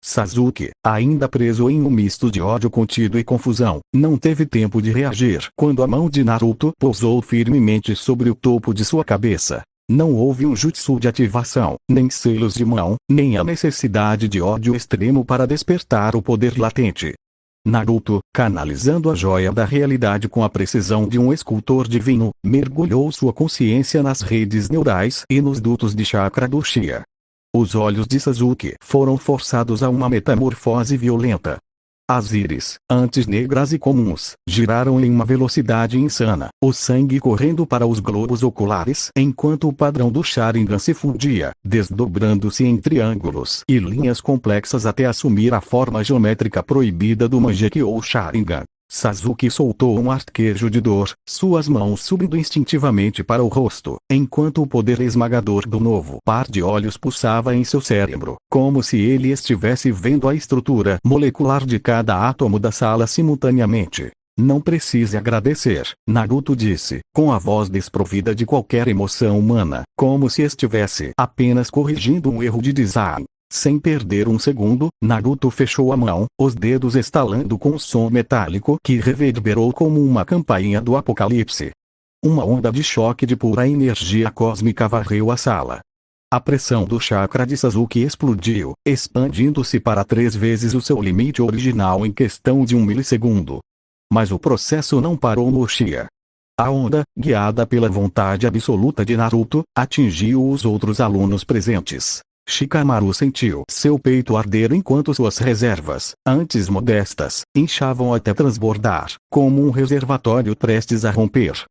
Sasuke, ainda preso em um misto de ódio contido e confusão, não teve tempo de reagir quando a mão de Naruto pousou firmemente sobre o topo de sua cabeça. Não houve um jutsu de ativação, nem selos de mão, nem a necessidade de ódio extremo para despertar o poder latente. Naruto, canalizando a joia da realidade com a precisão de um escultor divino, mergulhou sua consciência nas redes neurais e nos dutos de chakra do Uchiha. Os olhos de Sasuke foram forçados a uma metamorfose violenta. As íris, antes negras e comuns, giraram em uma velocidade insana, o sangue correndo para os globos oculares enquanto o padrão do Sharingan se fundia, desdobrando-se em triângulos e linhas complexas até assumir a forma geométrica proibida do Mangekyou ou Sharingan. Sasuke soltou um arquejo de dor, suas mãos subindo instintivamente para o rosto, enquanto o poder esmagador do novo par de olhos pulsava em seu cérebro, como se ele estivesse vendo a estrutura molecular de cada átomo da sala simultaneamente. Não precise agradecer, Naruto disse, com a voz desprovida de qualquer emoção humana, como se estivesse apenas corrigindo um erro de design. Sem perder um segundo, Naruto fechou a mão, os dedos estalando com um som metálico que reverberou como uma campainha do apocalipse. Uma onda de choque de pura energia cósmica varreu a sala. A pressão do chakra de Sasuke explodiu, expandindo-se para 3 vezes o seu limite original em questão de 1 milissegundo. Mas o processo não parou no Uchiha. A onda, guiada pela vontade absoluta de Naruto, atingiu os outros alunos presentes. Shikamaru sentiu seu peito arder enquanto suas reservas, antes modestas, inchavam até transbordar, como um reservatório prestes a romper.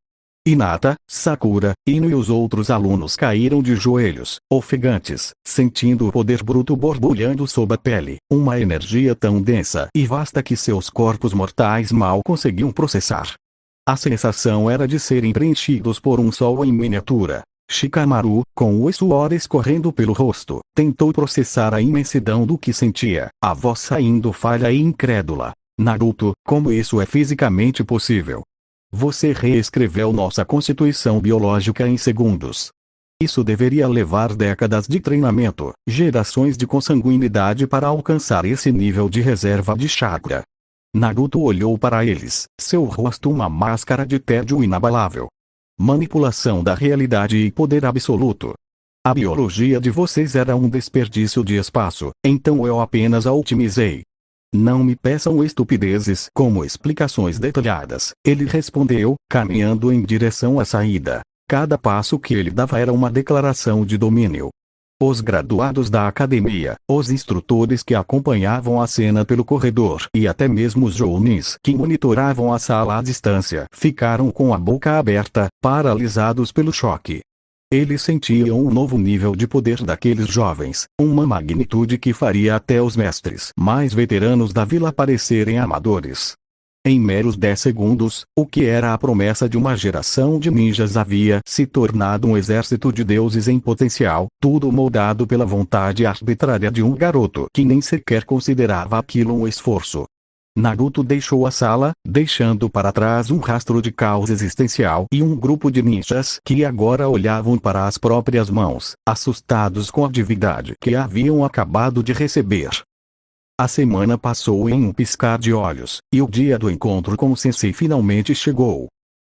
Hinata, Sakura, Ino e os outros alunos caíram de joelhos, ofegantes, sentindo o poder bruto borbulhando sob a pele, uma energia tão densa e vasta que seus corpos mortais mal conseguiam processar. A sensação era de serem preenchidos por um sol em miniatura. Shikamaru, com o suor escorrendo pelo rosto, tentou processar a imensidão do que sentia, a voz saindo falha e incrédula. Naruto, como isso é fisicamente possível? Você reescreveu nossa constituição biológica em segundos. Isso deveria levar décadas de treinamento, gerações de consanguinidade para alcançar esse nível de reserva de chakra. Naruto olhou para eles, seu rosto uma máscara de tédio inabalável. Manipulação da realidade e poder absoluto. A biologia de vocês era um desperdício de espaço, então eu apenas a otimizei. Não me peçam estupidezes como explicações detalhadas, ele respondeu, caminhando em direção à saída. Cada passo que ele dava era uma declaração de domínio. Os graduados da academia, os instrutores que acompanhavam a cena pelo corredor e até mesmo os jounins que monitoravam a sala à distância ficaram com a boca aberta, paralisados pelo choque. Eles sentiam um novo nível de poder daqueles jovens, uma magnitude que faria até os mestres mais veteranos da vila parecerem amadores. Em meros 10 segundos, o que era a promessa de uma geração de ninjas havia se tornado um exército de deuses em potencial, tudo moldado pela vontade arbitrária de um garoto que nem sequer considerava aquilo um esforço. Naruto deixou a sala, deixando para trás um rastro de caos existencial e um grupo de ninjas que agora olhavam para as próprias mãos, assustados com a divindade que haviam acabado de receber. A semana passou em um piscar de olhos, e o dia do encontro com o sensei finalmente chegou.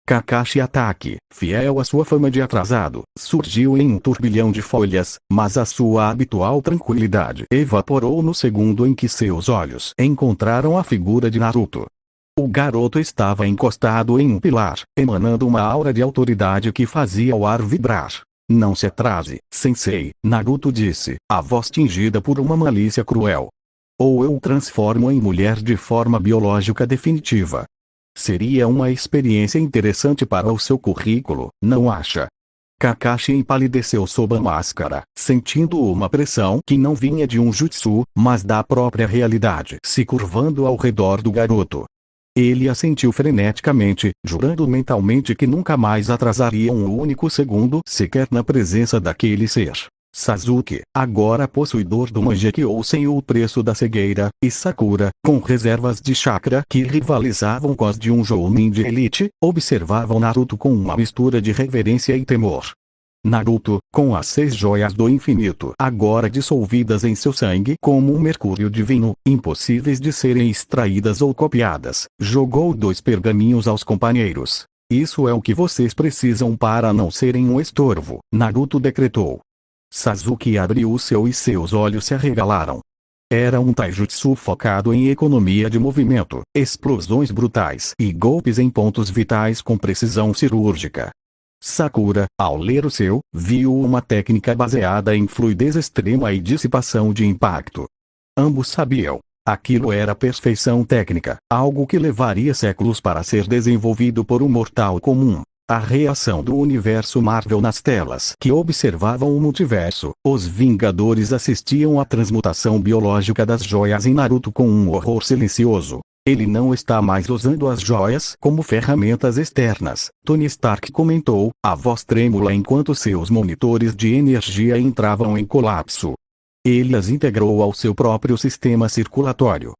Kakashi Hatake, fiel à sua fama de atrasado, surgiu em um turbilhão de folhas, mas a sua habitual tranquilidade evaporou no segundo em que seus olhos encontraram a figura de Naruto. O garoto estava encostado em um pilar, emanando uma aura de autoridade que fazia o ar vibrar. Não se atrase, sensei, Naruto disse, a voz tingida por uma malícia cruel. Ou eu o transformo em mulher de forma biológica definitiva. Seria uma experiência interessante para o seu currículo, não acha? Kakashi empalideceu sob a máscara, sentindo uma pressão que não vinha de um jutsu, mas da própria realidade se curvando ao redor do garoto. Ele assentiu freneticamente, jurando mentalmente que nunca mais atrasaria um único segundo sequer na presença daquele ser. Sasuke, agora possuidor do Mangekyou sem o preço da cegueira, e Sakura, com reservas de chakra que rivalizavam com as de um jounin de elite, observavam Naruto com uma mistura de reverência e temor. Naruto, com as 6 joias do infinito agora dissolvidas em seu sangue como um mercúrio divino, impossíveis de serem extraídas ou copiadas, jogou 2 pergaminhos aos companheiros. Isso é o que vocês precisam para não serem um estorvo, Naruto decretou. Sasuke abriu seus olhos se arregalaram. Era um taijutsu focado em economia de movimento, explosões brutais e golpes em pontos vitais com precisão cirúrgica. Sakura, ao ler viu uma técnica baseada em fluidez extrema e dissipação de impacto. Ambos sabiam. Aquilo era perfeição técnica, algo que levaria séculos para ser desenvolvido por um mortal comum. A reação do universo Marvel nas telas que observavam o multiverso. Os Vingadores assistiam à transmutação biológica das joias em Naruto com um horror silencioso. Ele não está mais usando as joias como ferramentas externas, Tony Stark comentou, a voz trêmula enquanto seus monitores de energia entravam em colapso. Ele as integrou ao seu próprio sistema circulatório.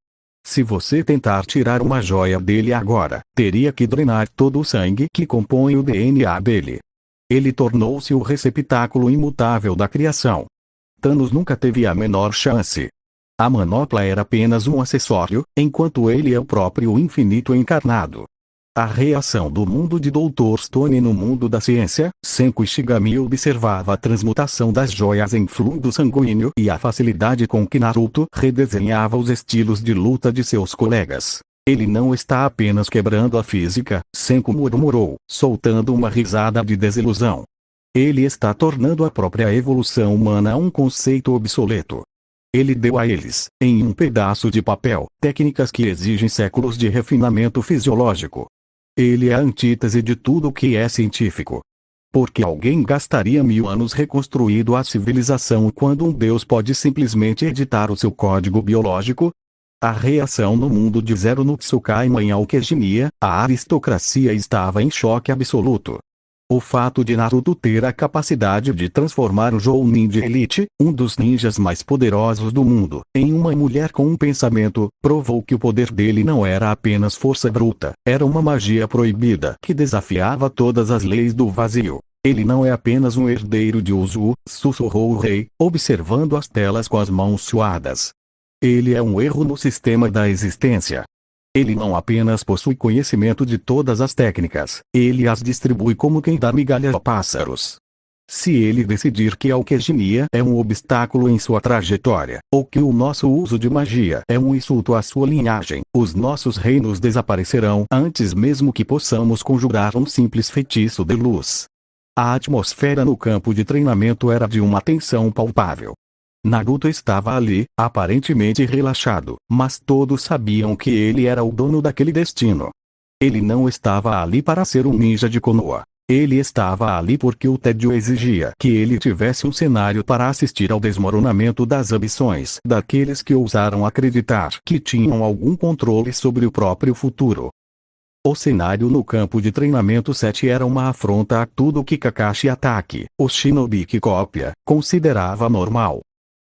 Se você tentar tirar uma joia dele agora, teria que drenar todo o sangue que compõe o DNA dele. Ele tornou-se o receptáculo imutável da criação. Thanos nunca teve a menor chance. A manopla era apenas um acessório, enquanto ele é o próprio infinito encarnado. A reação do mundo de Dr. Stone no mundo da ciência. Senku Shigami observava a transmutação das joias em fluido sanguíneo e a facilidade com que Naruto redesenhava os estilos de luta de seus colegas. Ele não está apenas quebrando a física, Senku murmurou, soltando uma risada de desilusão. Ele está tornando a própria evolução humana um conceito obsoleto. Ele deu a eles, em um pedaço de papel, técnicas que exigem séculos de refinamento fisiológico. Ele é a antítese de tudo o que é científico. Porque alguém gastaria 1000 anos reconstruindo a civilização quando um deus pode simplesmente editar o seu código biológico? A reação no mundo de Zero no Tsukaima em Alquimia, a aristocracia estava em choque absoluto. O fato de Naruto ter a capacidade de transformar o Jounin de Elite, um dos ninjas mais poderosos do mundo, em uma mulher com um pensamento, provou que o poder dele não era apenas força bruta, era uma magia proibida que desafiava todas as leis do vazio. Ele não é apenas um herdeiro de Uzu, sussurrou o rei, observando as telas com as mãos suadas. Ele é um erro no sistema da existência. Ele não apenas possui conhecimento de todas as técnicas, ele as distribui como quem dá migalhas a pássaros. Se ele decidir que a alquimia é um obstáculo em sua trajetória, ou que o nosso uso de magia é um insulto à sua linhagem, os nossos reinos desaparecerão antes mesmo que possamos conjurar um simples feitiço de luz. A atmosfera no campo de treinamento era de uma tensão palpável. Naruto estava ali, aparentemente relaxado, mas todos sabiam que ele era o dono daquele destino. Ele não estava ali para ser um ninja de Konoha. Ele estava ali porque o tédio exigia que ele tivesse um cenário para assistir ao desmoronamento das ambições daqueles que ousaram acreditar que tinham algum controle sobre o próprio futuro. O cenário no campo de treinamento 7 era uma afronta a tudo que Kakashi Hatake, o shinobi que cópia, considerava normal.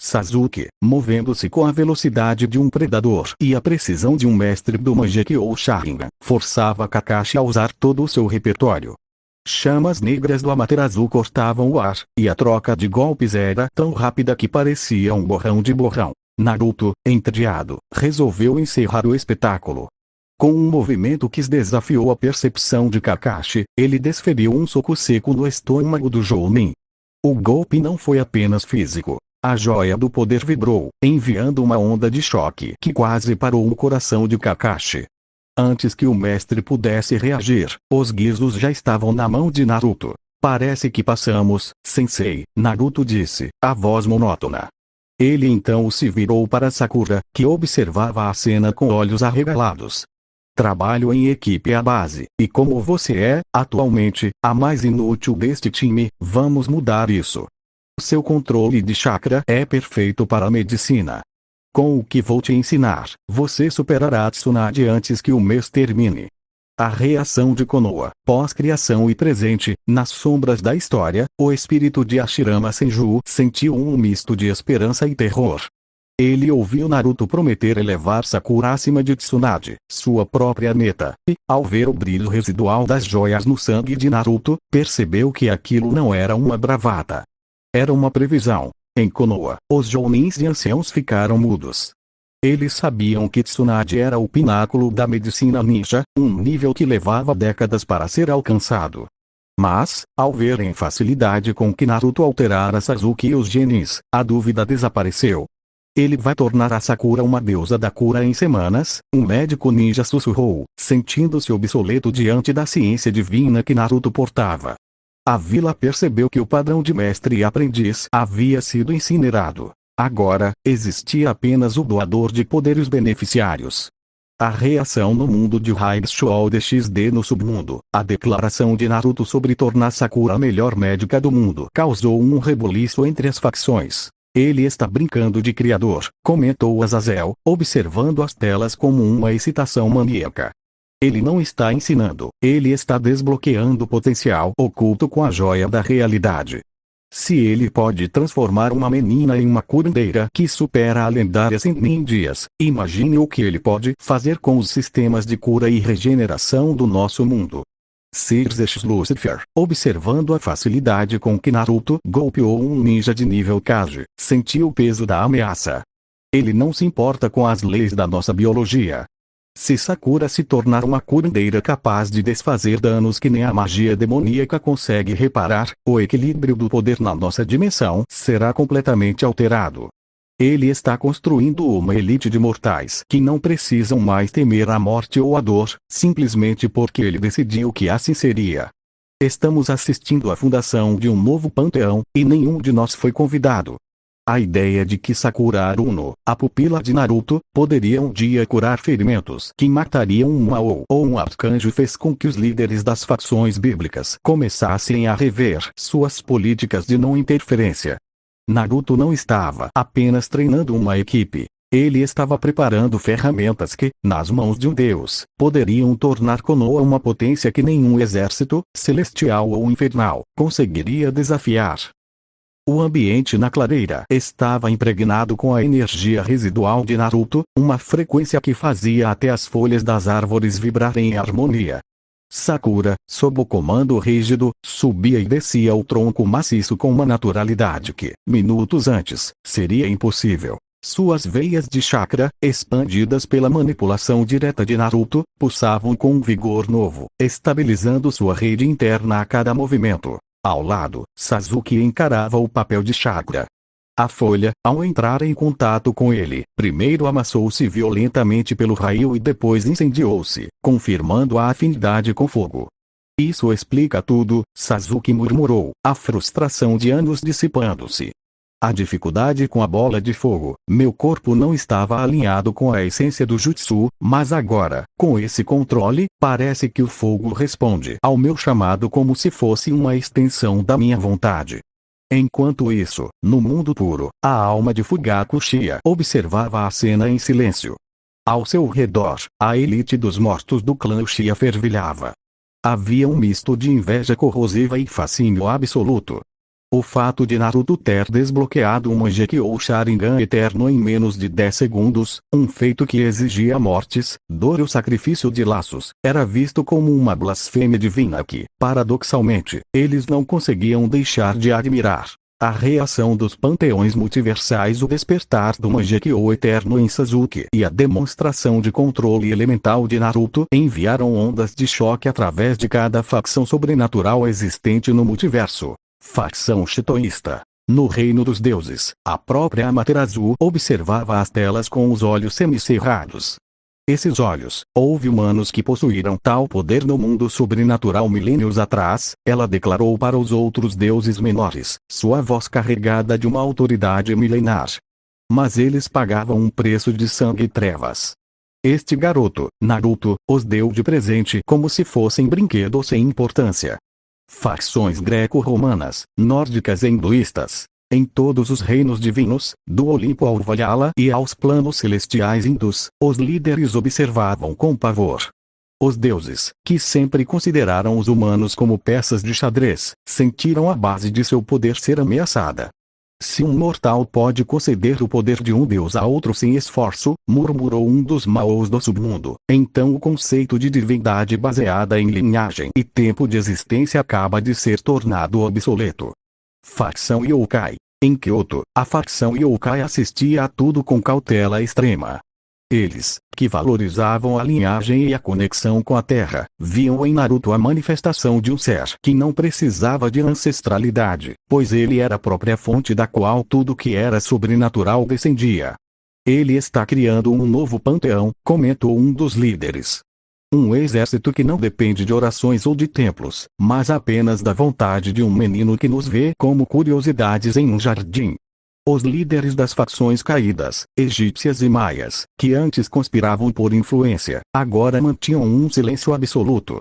Sasuke, movendo-se com a velocidade de um predador e a precisão de um mestre do Mangekyou ou Sharingan, forçava Kakashi a usar todo o seu repertório. Chamas negras do Amaterasu cortavam o ar, e a troca de golpes era tão rápida que parecia um borrão de borrão. Naruto, entediado, resolveu encerrar o espetáculo. Com um movimento que desafiou a percepção de Kakashi, ele desferiu um soco seco no estômago do Jounin. O golpe não foi apenas físico. A joia do poder vibrou, enviando uma onda de choque que quase parou o coração de Kakashi. Antes que o mestre pudesse reagir, os guizos já estavam na mão de Naruto. Parece que passamos, sensei, Naruto disse, a voz monótona. Ele então se virou para Sakura, que observava a cena com olhos arregalados. Trabalho em equipe é a base, e como você é, atualmente, a mais inútil deste time, vamos mudar isso. Seu controle de chakra é perfeito para a medicina. Com o que vou te ensinar, você superará a Tsunade antes que o mês termine. A reação de Konoha, pós-criação e presente, nas sombras da história, o espírito de Hashirama Senju sentiu um misto de esperança e terror. Ele ouviu Naruto prometer elevar Sakura acima de Tsunade, sua própria meta, e, ao ver o brilho residual das joias no sangue de Naruto, percebeu que aquilo não era uma bravata. Era uma previsão. Em Konoha, os jounins e anciãos ficaram mudos. Eles sabiam que Tsunade era o pináculo da medicina ninja, um nível que levava décadas para ser alcançado. Mas, ao verem facilidade com que Naruto alterara Sasuke e os genis, a dúvida desapareceu. Ele vai tornar a Sakura uma deusa da cura em semanas, um médico ninja sussurrou, sentindo-se obsoleto diante da ciência divina que Naruto portava. A vila percebeu que o padrão de mestre e aprendiz havia sido incinerado. Agora, existia apenas o doador de poder e os beneficiários. A reação no mundo de High-School DxD no submundo, a declaração de Naruto sobre tornar Sakura a melhor médica do mundo causou um rebuliço entre as facções. Ele está brincando de criador, comentou Azazel, observando as telas como uma excitação maníaca. Ele não está ensinando, ele está desbloqueando o potencial oculto com a joia da realidade. Se ele pode transformar uma menina em uma curandeira que supera a lendária Sennin Dias, imagine o que ele pode fazer com os sistemas de cura e regeneração do nosso mundo. Sir Zeus Lucifer, observando a facilidade com que Naruto golpeou um ninja de nível Kage, sentiu o peso da ameaça. Ele não se importa com as leis da nossa biologia. Se Sakura se tornar uma curandeira capaz de desfazer danos que nem a magia demoníaca consegue reparar, o equilíbrio do poder na nossa dimensão será completamente alterado. Ele está construindo uma elite de mortais que não precisam mais temer a morte ou a dor, simplesmente porque ele decidiu que assim seria. Estamos assistindo à fundação de um novo panteão, e nenhum de nós foi convidado. A ideia de que Sakura Haruno, a pupila de Naruto, poderia um dia curar ferimentos que matariam um Mao ou um arcanjo fez com que os líderes das facções bíblicas começassem a rever suas políticas de não interferência. Naruto não estava apenas treinando uma equipe. Ele estava preparando ferramentas que, nas mãos de um deus, poderiam tornar Konoha uma potência que nenhum exército, celestial ou infernal, conseguiria desafiar. O ambiente na clareira estava impregnado com a energia residual de Naruto, uma frequência que fazia até as folhas das árvores vibrarem em harmonia. Sakura, sob o comando rígido, subia e descia o tronco maciço com uma naturalidade que, minutos antes, seria impossível. Suas veias de chakra, expandidas pela manipulação direta de Naruto, pulsavam com um vigor novo, estabilizando sua rede interna a cada movimento. Ao lado, Sasuke encarava o papel de chakra. A folha, ao entrar em contato com ele, primeiro amassou-se violentamente pelo raio e depois incendiou-se, confirmando a afinidade com fogo. Isso explica tudo, Sasuke murmurou, a frustração de anos dissipando-se. A dificuldade com a bola de fogo, meu corpo não estava alinhado com a essência do jutsu, mas agora, com esse controle, parece que o fogo responde ao meu chamado como se fosse uma extensão da minha vontade. Enquanto isso, no mundo puro, a alma de Fugaku Uchiha observava a cena em silêncio. Ao seu redor, a elite dos mortos do clã Uchiha fervilhava. Havia um misto de inveja corrosiva e fascínio absoluto. O fato de Naruto ter desbloqueado um Mangekyou ou Sharingan eterno em menos de 10 segundos, um feito que exigia mortes, dor e o sacrifício de laços, era visto como uma blasfêmia divina que, paradoxalmente, eles não conseguiam deixar de admirar. A reação dos panteões multiversais, o despertar do Mangekyou eterno em Sasuke e a demonstração de controle elemental de Naruto enviaram ondas de choque através de cada facção sobrenatural existente no multiverso. Facção Shitoísta. No reino dos deuses, a própria Amaterasu observava as telas com os olhos semicerrados. Esses olhos, houve humanos que possuíram tal poder no mundo sobrenatural milênios atrás, ela declarou para os outros deuses menores, sua voz carregada de uma autoridade milenar. Mas eles pagavam um preço de sangue e trevas. Este garoto, Naruto, os deu de presente como se fossem brinquedos sem importância. Facções greco-romanas, nórdicas e hinduístas. Em todos os reinos divinos, do Olimpo ao Valhalla e aos planos celestiais hindus, os líderes observavam com pavor. Os deuses, que sempre consideraram os humanos como peças de xadrez, sentiram a base de seu poder ser ameaçada. Se um mortal pode conceder o poder de um deus a outro sem esforço, murmurou um dos maus do submundo, então o conceito de divindade baseada em linhagem e tempo de existência acaba de ser tornado obsoleto. Facção Yokai. Em Kyoto, a facção Yokai assistia a tudo com cautela extrema. Eles, que valorizavam a linhagem e a conexão com a Terra, viam em Naruto a manifestação de um ser que não precisava de ancestralidade, pois ele era a própria fonte da qual tudo que era sobrenatural descendia. Ele está criando um novo panteão, comentou um dos líderes. Um exército que não depende de orações ou de templos, mas apenas da vontade de um menino que nos vê como curiosidades em um jardim. Os líderes das facções caídas, egípcias e maias, que antes conspiravam por influência, agora mantinham um silêncio absoluto.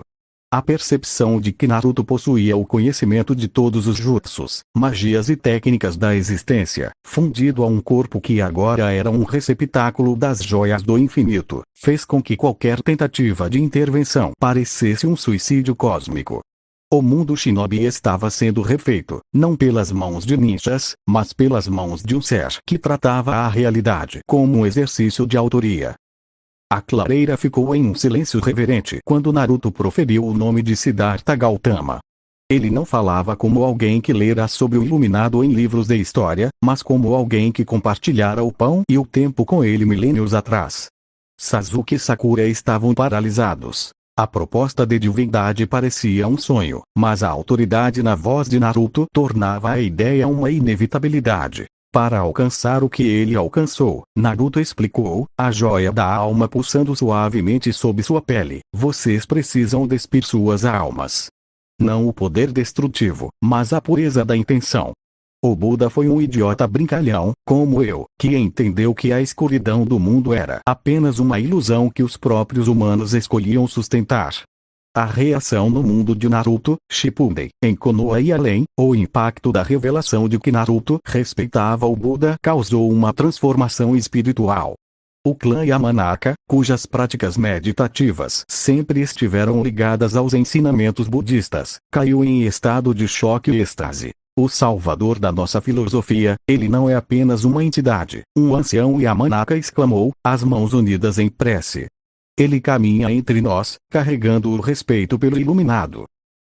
A percepção de que Naruto possuía o conhecimento de todos os jutsus, magias e técnicas da existência, fundido a um corpo que agora era um receptáculo das joias do infinito, fez com que qualquer tentativa de intervenção parecesse um suicídio cósmico. O mundo shinobi estava sendo refeito, não pelas mãos de ninjas, mas pelas mãos de um ser que tratava a realidade como um exercício de autoria. A clareira ficou em um silêncio reverente quando Naruto proferiu o nome de Siddhartha Gautama. Ele não falava como alguém que lera sobre o iluminado em livros de história, mas como alguém que compartilhara o pão e o tempo com ele milênios atrás. Sasuke e Sakura estavam paralisados. A proposta de divindade parecia um sonho, mas a autoridade na voz de Naruto tornava a ideia uma inevitabilidade. Para alcançar o que ele alcançou, Naruto explicou, a joia da alma pulsando suavemente sob sua pele, vocês precisam despir suas almas. Não o poder destrutivo, mas a pureza da intenção. O Buda foi um idiota brincalhão, como eu, que entendeu que a escuridão do mundo era apenas uma ilusão que os próprios humanos escolhiam sustentar. A reação no mundo de Naruto, Shippuden, em Konoha e além, o impacto da revelação de que Naruto respeitava o Buda causou uma transformação espiritual. O clã Yamanaka, cujas práticas meditativas sempre estiveram ligadas aos ensinamentos budistas, caiu em estado de choque e êxtase. O salvador da nossa filosofia, ele não é apenas uma entidade, um ancião Yamanaka exclamou, as mãos unidas em prece. Ele caminha entre nós, carregando o respeito pelo iluminado.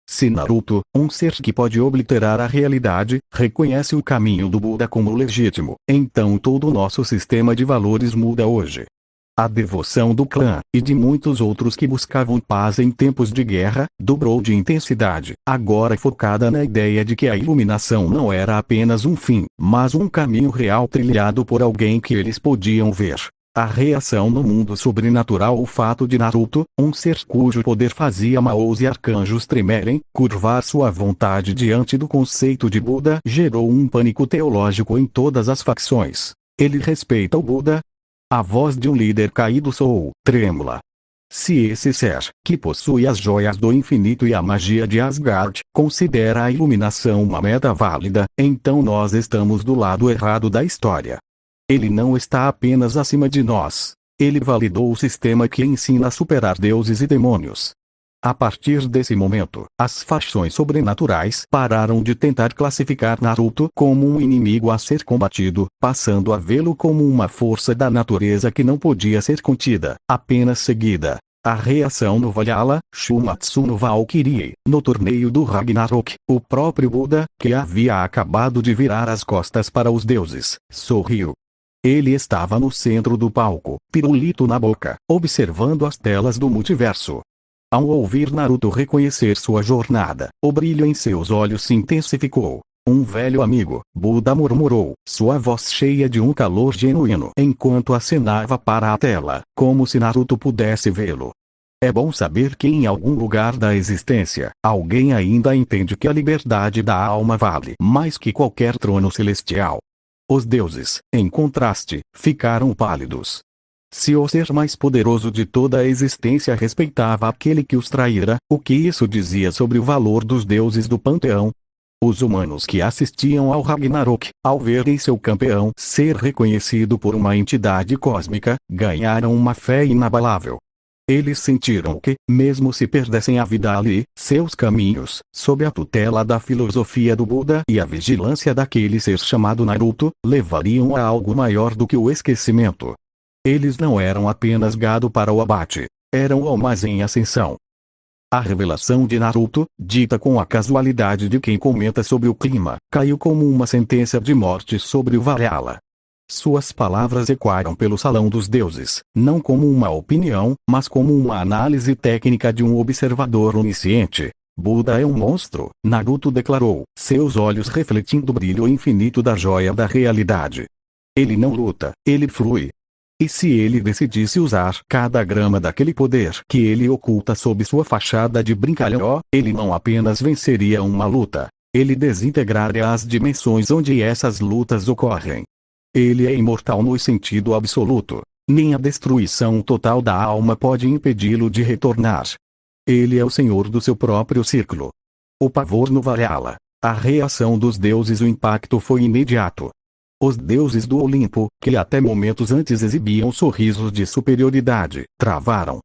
Se Naruto, um ser que pode obliterar a realidade, reconhece o caminho do Buda como legítimo, então todo o nosso sistema de valores muda hoje. A devoção do clã, e de muitos outros que buscavam paz em tempos de guerra, dobrou de intensidade, agora focada na ideia de que a iluminação não era apenas um fim, mas um caminho real trilhado por alguém que eles podiam ver. A reação no mundo sobrenatural, o fato de Naruto, um ser cujo poder fazia maus e arcanjos tremerem, curvar sua vontade diante do conceito de Buda, gerou um pânico teológico em todas as facções. Ele respeita o Buda? A voz de um líder caído soou, trêmula. Se esse ser, que possui as joias do infinito e a magia de Asgard, considera a iluminação uma meta válida, então nós estamos do lado errado da história. Ele não está apenas acima de nós. Ele validou o sistema que ensina a superar deuses e demônios. A partir desse momento, as facções sobrenaturais pararam de tentar classificar Naruto como um inimigo a ser combatido, passando a vê-lo como uma força da natureza que não podia ser contida, apenas seguida. A reação no Valhalla, Shumatsu no Valkyrie, no torneio do Ragnarok, o próprio Buda, que havia acabado de virar as costas para os deuses, sorriu. Ele estava no centro do palco, pirulito na boca, observando as telas do multiverso. Ao ouvir Naruto reconhecer sua jornada, o brilho em seus olhos se intensificou. Um velho amigo, Buda murmurou, sua voz cheia de um calor genuíno enquanto acenava para a tela, como se Naruto pudesse vê-lo. É bom saber que em algum lugar da existência, alguém ainda entende que a liberdade da alma vale mais que qualquer trono celestial. Os deuses, em contraste, ficaram pálidos. Se o ser mais poderoso de toda a existência respeitava aquele que os traíra, o que isso dizia sobre o valor dos deuses do panteão? Os humanos que assistiam ao Ragnarok, ao verem seu campeão ser reconhecido por uma entidade cósmica, ganharam uma fé inabalável. Eles sentiram que, mesmo se perdessem a vida ali, seus caminhos, sob a tutela da filosofia do Buda e a vigilância daquele ser chamado Naruto, levariam a algo maior do que o esquecimento. Eles não eram apenas gado para o abate. Eram almas em ascensão. A revelação de Naruto, dita com a casualidade de quem comenta sobre o clima, caiu como uma sentença de morte sobre o Valhalla. Suas palavras ecoaram pelo salão dos deuses, não como uma opinião, mas como uma análise técnica de um observador onisciente. Buda é um monstro, Naruto declarou, seus olhos refletindo o brilho infinito da joia da realidade. Ele não luta, ele flui. E se ele decidisse usar cada grama daquele poder que ele oculta sob sua fachada de brincalhão, ele não apenas venceria uma luta, ele desintegraria as dimensões onde essas lutas ocorrem. Ele é imortal no sentido absoluto. Nem a destruição total da alma pode impedi-lo de retornar. Ele é o senhor do seu próprio círculo. O pavor no Valhalla. A reação dos deuses. O impacto foi imediato. Os deuses do Olimpo, que até momentos antes exibiam sorrisos de superioridade, travaram.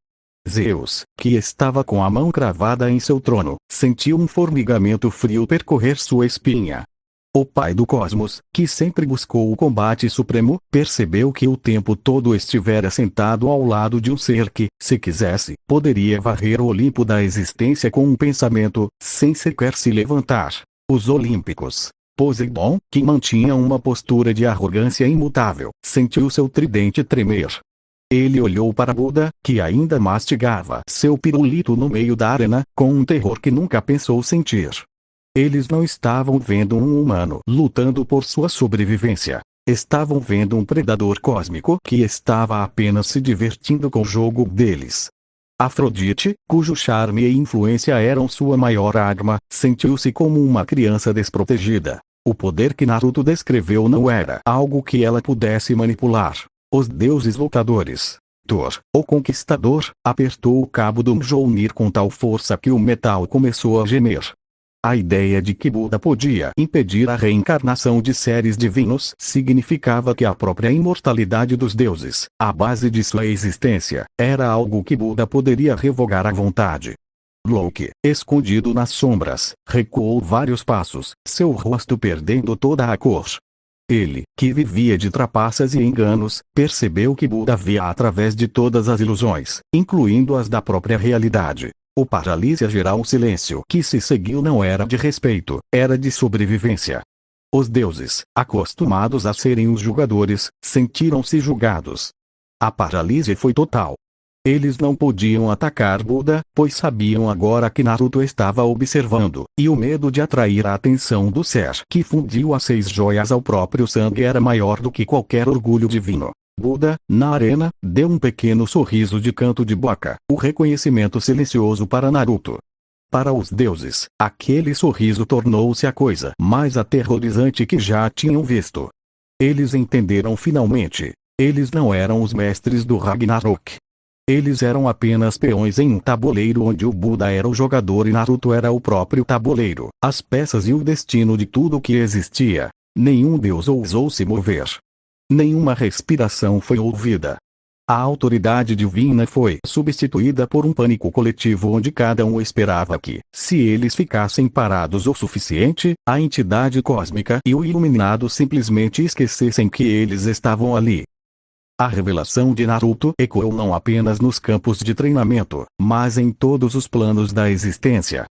Zeus, que estava com a mão cravada em seu trono, sentiu um formigamento frio percorrer sua espinha. O pai do cosmos, que sempre buscou o combate supremo, percebeu que o tempo todo estivera sentado ao lado de um ser que, se quisesse, poderia varrer o Olimpo da existência com um pensamento, sem sequer se levantar. Os Olímpicos. Poseidon, que mantinha uma postura de arrogância imutável, sentiu seu tridente tremer. Ele olhou para Buda, que ainda mastigava seu pirulito no meio da arena, com um terror que nunca pensou sentir. Eles não estavam vendo um humano lutando por sua sobrevivência. Estavam vendo um predador cósmico que estava apenas se divertindo com o jogo deles. Afrodite, cujo charme e influência eram sua maior arma, sentiu-se como uma criança desprotegida. O poder que Naruto descreveu não era algo que ela pudesse manipular. Os deuses lutadores. Thor, o conquistador, apertou o cabo do Mjolnir com tal força que o metal começou a gemer. A ideia de que Buda podia impedir a reencarnação de seres divinos significava que a própria imortalidade dos deuses, a base de sua existência, era algo que Buda poderia revogar à vontade. Loki, escondido nas sombras, recuou vários passos, seu rosto perdendo toda a cor. Ele, que vivia de trapaças e enganos, percebeu que Buda via através de todas as ilusões, incluindo as da própria realidade. O paralisia geral. O silêncio que se seguiu não era de respeito, era de sobrevivência. Os deuses, acostumados a serem os julgadores, sentiram-se julgados. A paralisia foi total. Eles não podiam atacar Buda, pois sabiam agora que Naruto estava observando, e o medo de atrair a atenção do ser que fundiu as 6 joias ao próprio sangue era maior do que qualquer orgulho divino. Buda, na arena, deu um pequeno sorriso de canto de boca, o reconhecimento silencioso para Naruto. Para os deuses, aquele sorriso tornou-se a coisa mais aterrorizante que já tinham visto. Eles entenderam finalmente. Eles não eram os mestres do Ragnarok. Eles eram apenas peões em um tabuleiro onde o Buda era o jogador e Naruto era o próprio tabuleiro, as peças e o destino de tudo o que existia. Nenhum deus ousou se mover. Nenhuma respiração foi ouvida. A autoridade divina foi substituída por um pânico coletivo onde cada um esperava que, se eles ficassem parados o suficiente, a entidade cósmica e o iluminado simplesmente esquecessem que eles estavam ali. A revelação de Naruto ecoou não apenas nos campos de treinamento, mas em todos os planos da existência.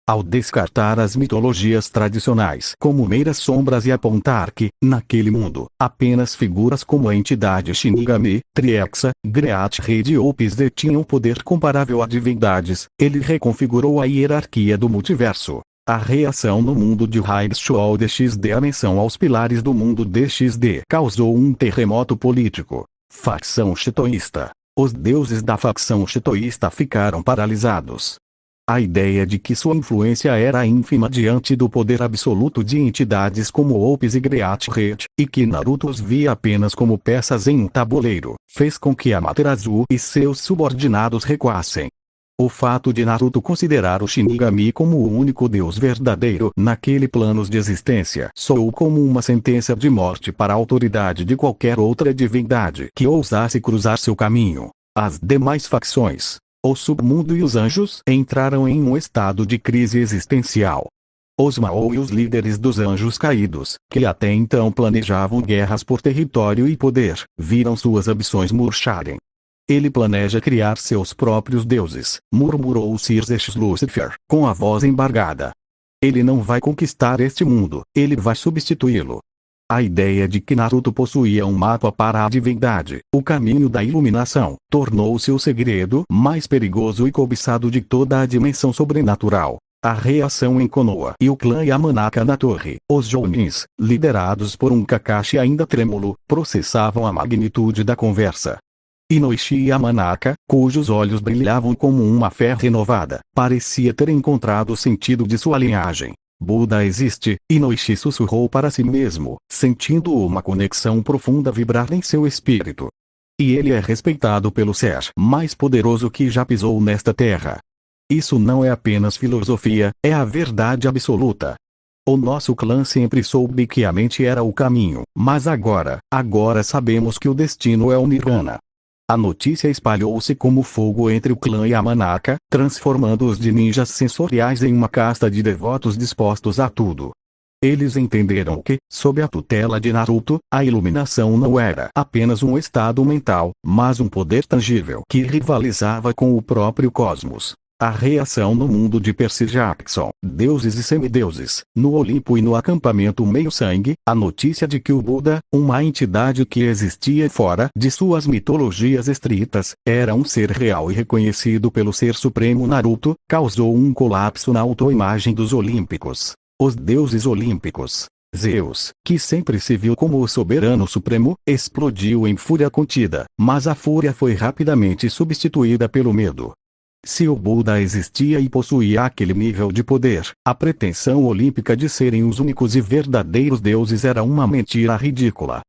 Ao descartar as mitologias tradicionais como meras sombras e apontar que, naquele mundo, apenas figuras como a entidade Shinigami, Triexa, Great Red ou Pis detinham poder comparável a divindades, ele reconfigurou a hierarquia do multiverso. A reação no mundo de High-Show DXD. A menção aos pilares do mundo DXD causou um terremoto político. Facção Shintoísta. Os deuses da facção shintoísta ficaram paralisados. A ideia de que sua influência era ínfima diante do poder absoluto de entidades como Opis e Great Red, e que Naruto os via apenas como peças em um tabuleiro, fez com que Amaterasu e seus subordinados recuassem. O fato de Naruto considerar o Shinigami como o único deus verdadeiro naquele plano de existência soou como uma sentença de morte para a autoridade de qualquer outra divindade que ousasse cruzar seu caminho. As demais facções, o submundo e os anjos, entraram em um estado de crise existencial. Os Mao e os líderes dos anjos caídos, que até então planejavam guerras por território e poder, viram suas ambições murcharem. Ele planeja criar seus próprios deuses, murmurou o Circe Lucifer, com a voz embargada. Ele não vai conquistar este mundo, ele vai substituí-lo. A ideia de que Naruto possuía um mapa para a divindade, o caminho da iluminação, tornou-se o segredo mais perigoso e cobiçado de toda a dimensão sobrenatural. A reação em Konoha e o clã Yamanaka na torre, os Jounins, liderados por um Kakashi ainda trêmulo, processavam a magnitude da conversa. Inoishi Yamanaka, cujos olhos brilhavam como uma fé renovada, parecia ter encontrado o sentido de sua linhagem. Buda existe, Inoishi sussurrou para si mesmo, sentindo uma conexão profunda vibrar em seu espírito. E ele é respeitado pelo ser mais poderoso que já pisou nesta terra. Isso não é apenas filosofia, é a verdade absoluta. O nosso clã sempre soube que a mente era o caminho, mas agora sabemos que o destino é o Nirvana. A notícia espalhou-se como fogo entre o clã Yamanaka, transformando-os de ninjas sensoriais em uma casta de devotos dispostos a tudo. Eles entenderam que, sob a tutela de Naruto, a iluminação não era apenas um estado mental, mas um poder tangível que rivalizava com o próprio cosmos. A reação no mundo de Percy Jackson, deuses e semideuses, no Olimpo e no acampamento Meio-Sangue, a notícia de que o Buda, uma entidade que existia fora de suas mitologias estritas, era um ser real e reconhecido pelo Ser Supremo Naruto, causou um colapso na autoimagem dos Olímpicos. Os deuses olímpicos, Zeus, que sempre se viu como o soberano supremo, explodiu em fúria contida, mas a fúria foi rapidamente substituída pelo medo. Se o Buda existia e possuía aquele nível de poder, a pretensão olímpica de serem os únicos e verdadeiros deuses era uma mentira ridícula.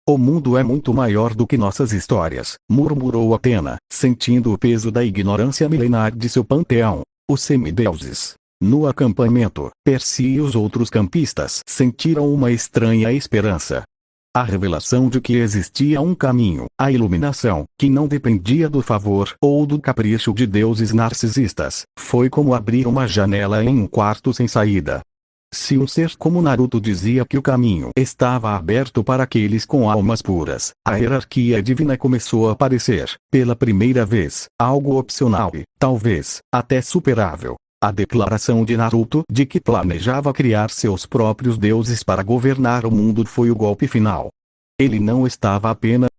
O mundo é muito maior do que nossas histórias, murmurou Atena, sentindo o peso da ignorância milenar de seu panteão. Os semideuses. No acampamento, Percy e os outros campistas sentiram uma estranha esperança. A revelação de que existia um caminho, a iluminação, que não dependia do favor ou do capricho de deuses narcisistas, foi como abrir uma janela em um quarto sem saída. Se um ser como Naruto dizia que o caminho estava aberto para aqueles com almas puras, a hierarquia divina começou a parecer, pela primeira vez, algo opcional e, talvez, até superável. A declaração de Naruto de que planejava criar seus próprios deuses para governar o mundo foi o golpe final. Ele não estava apenas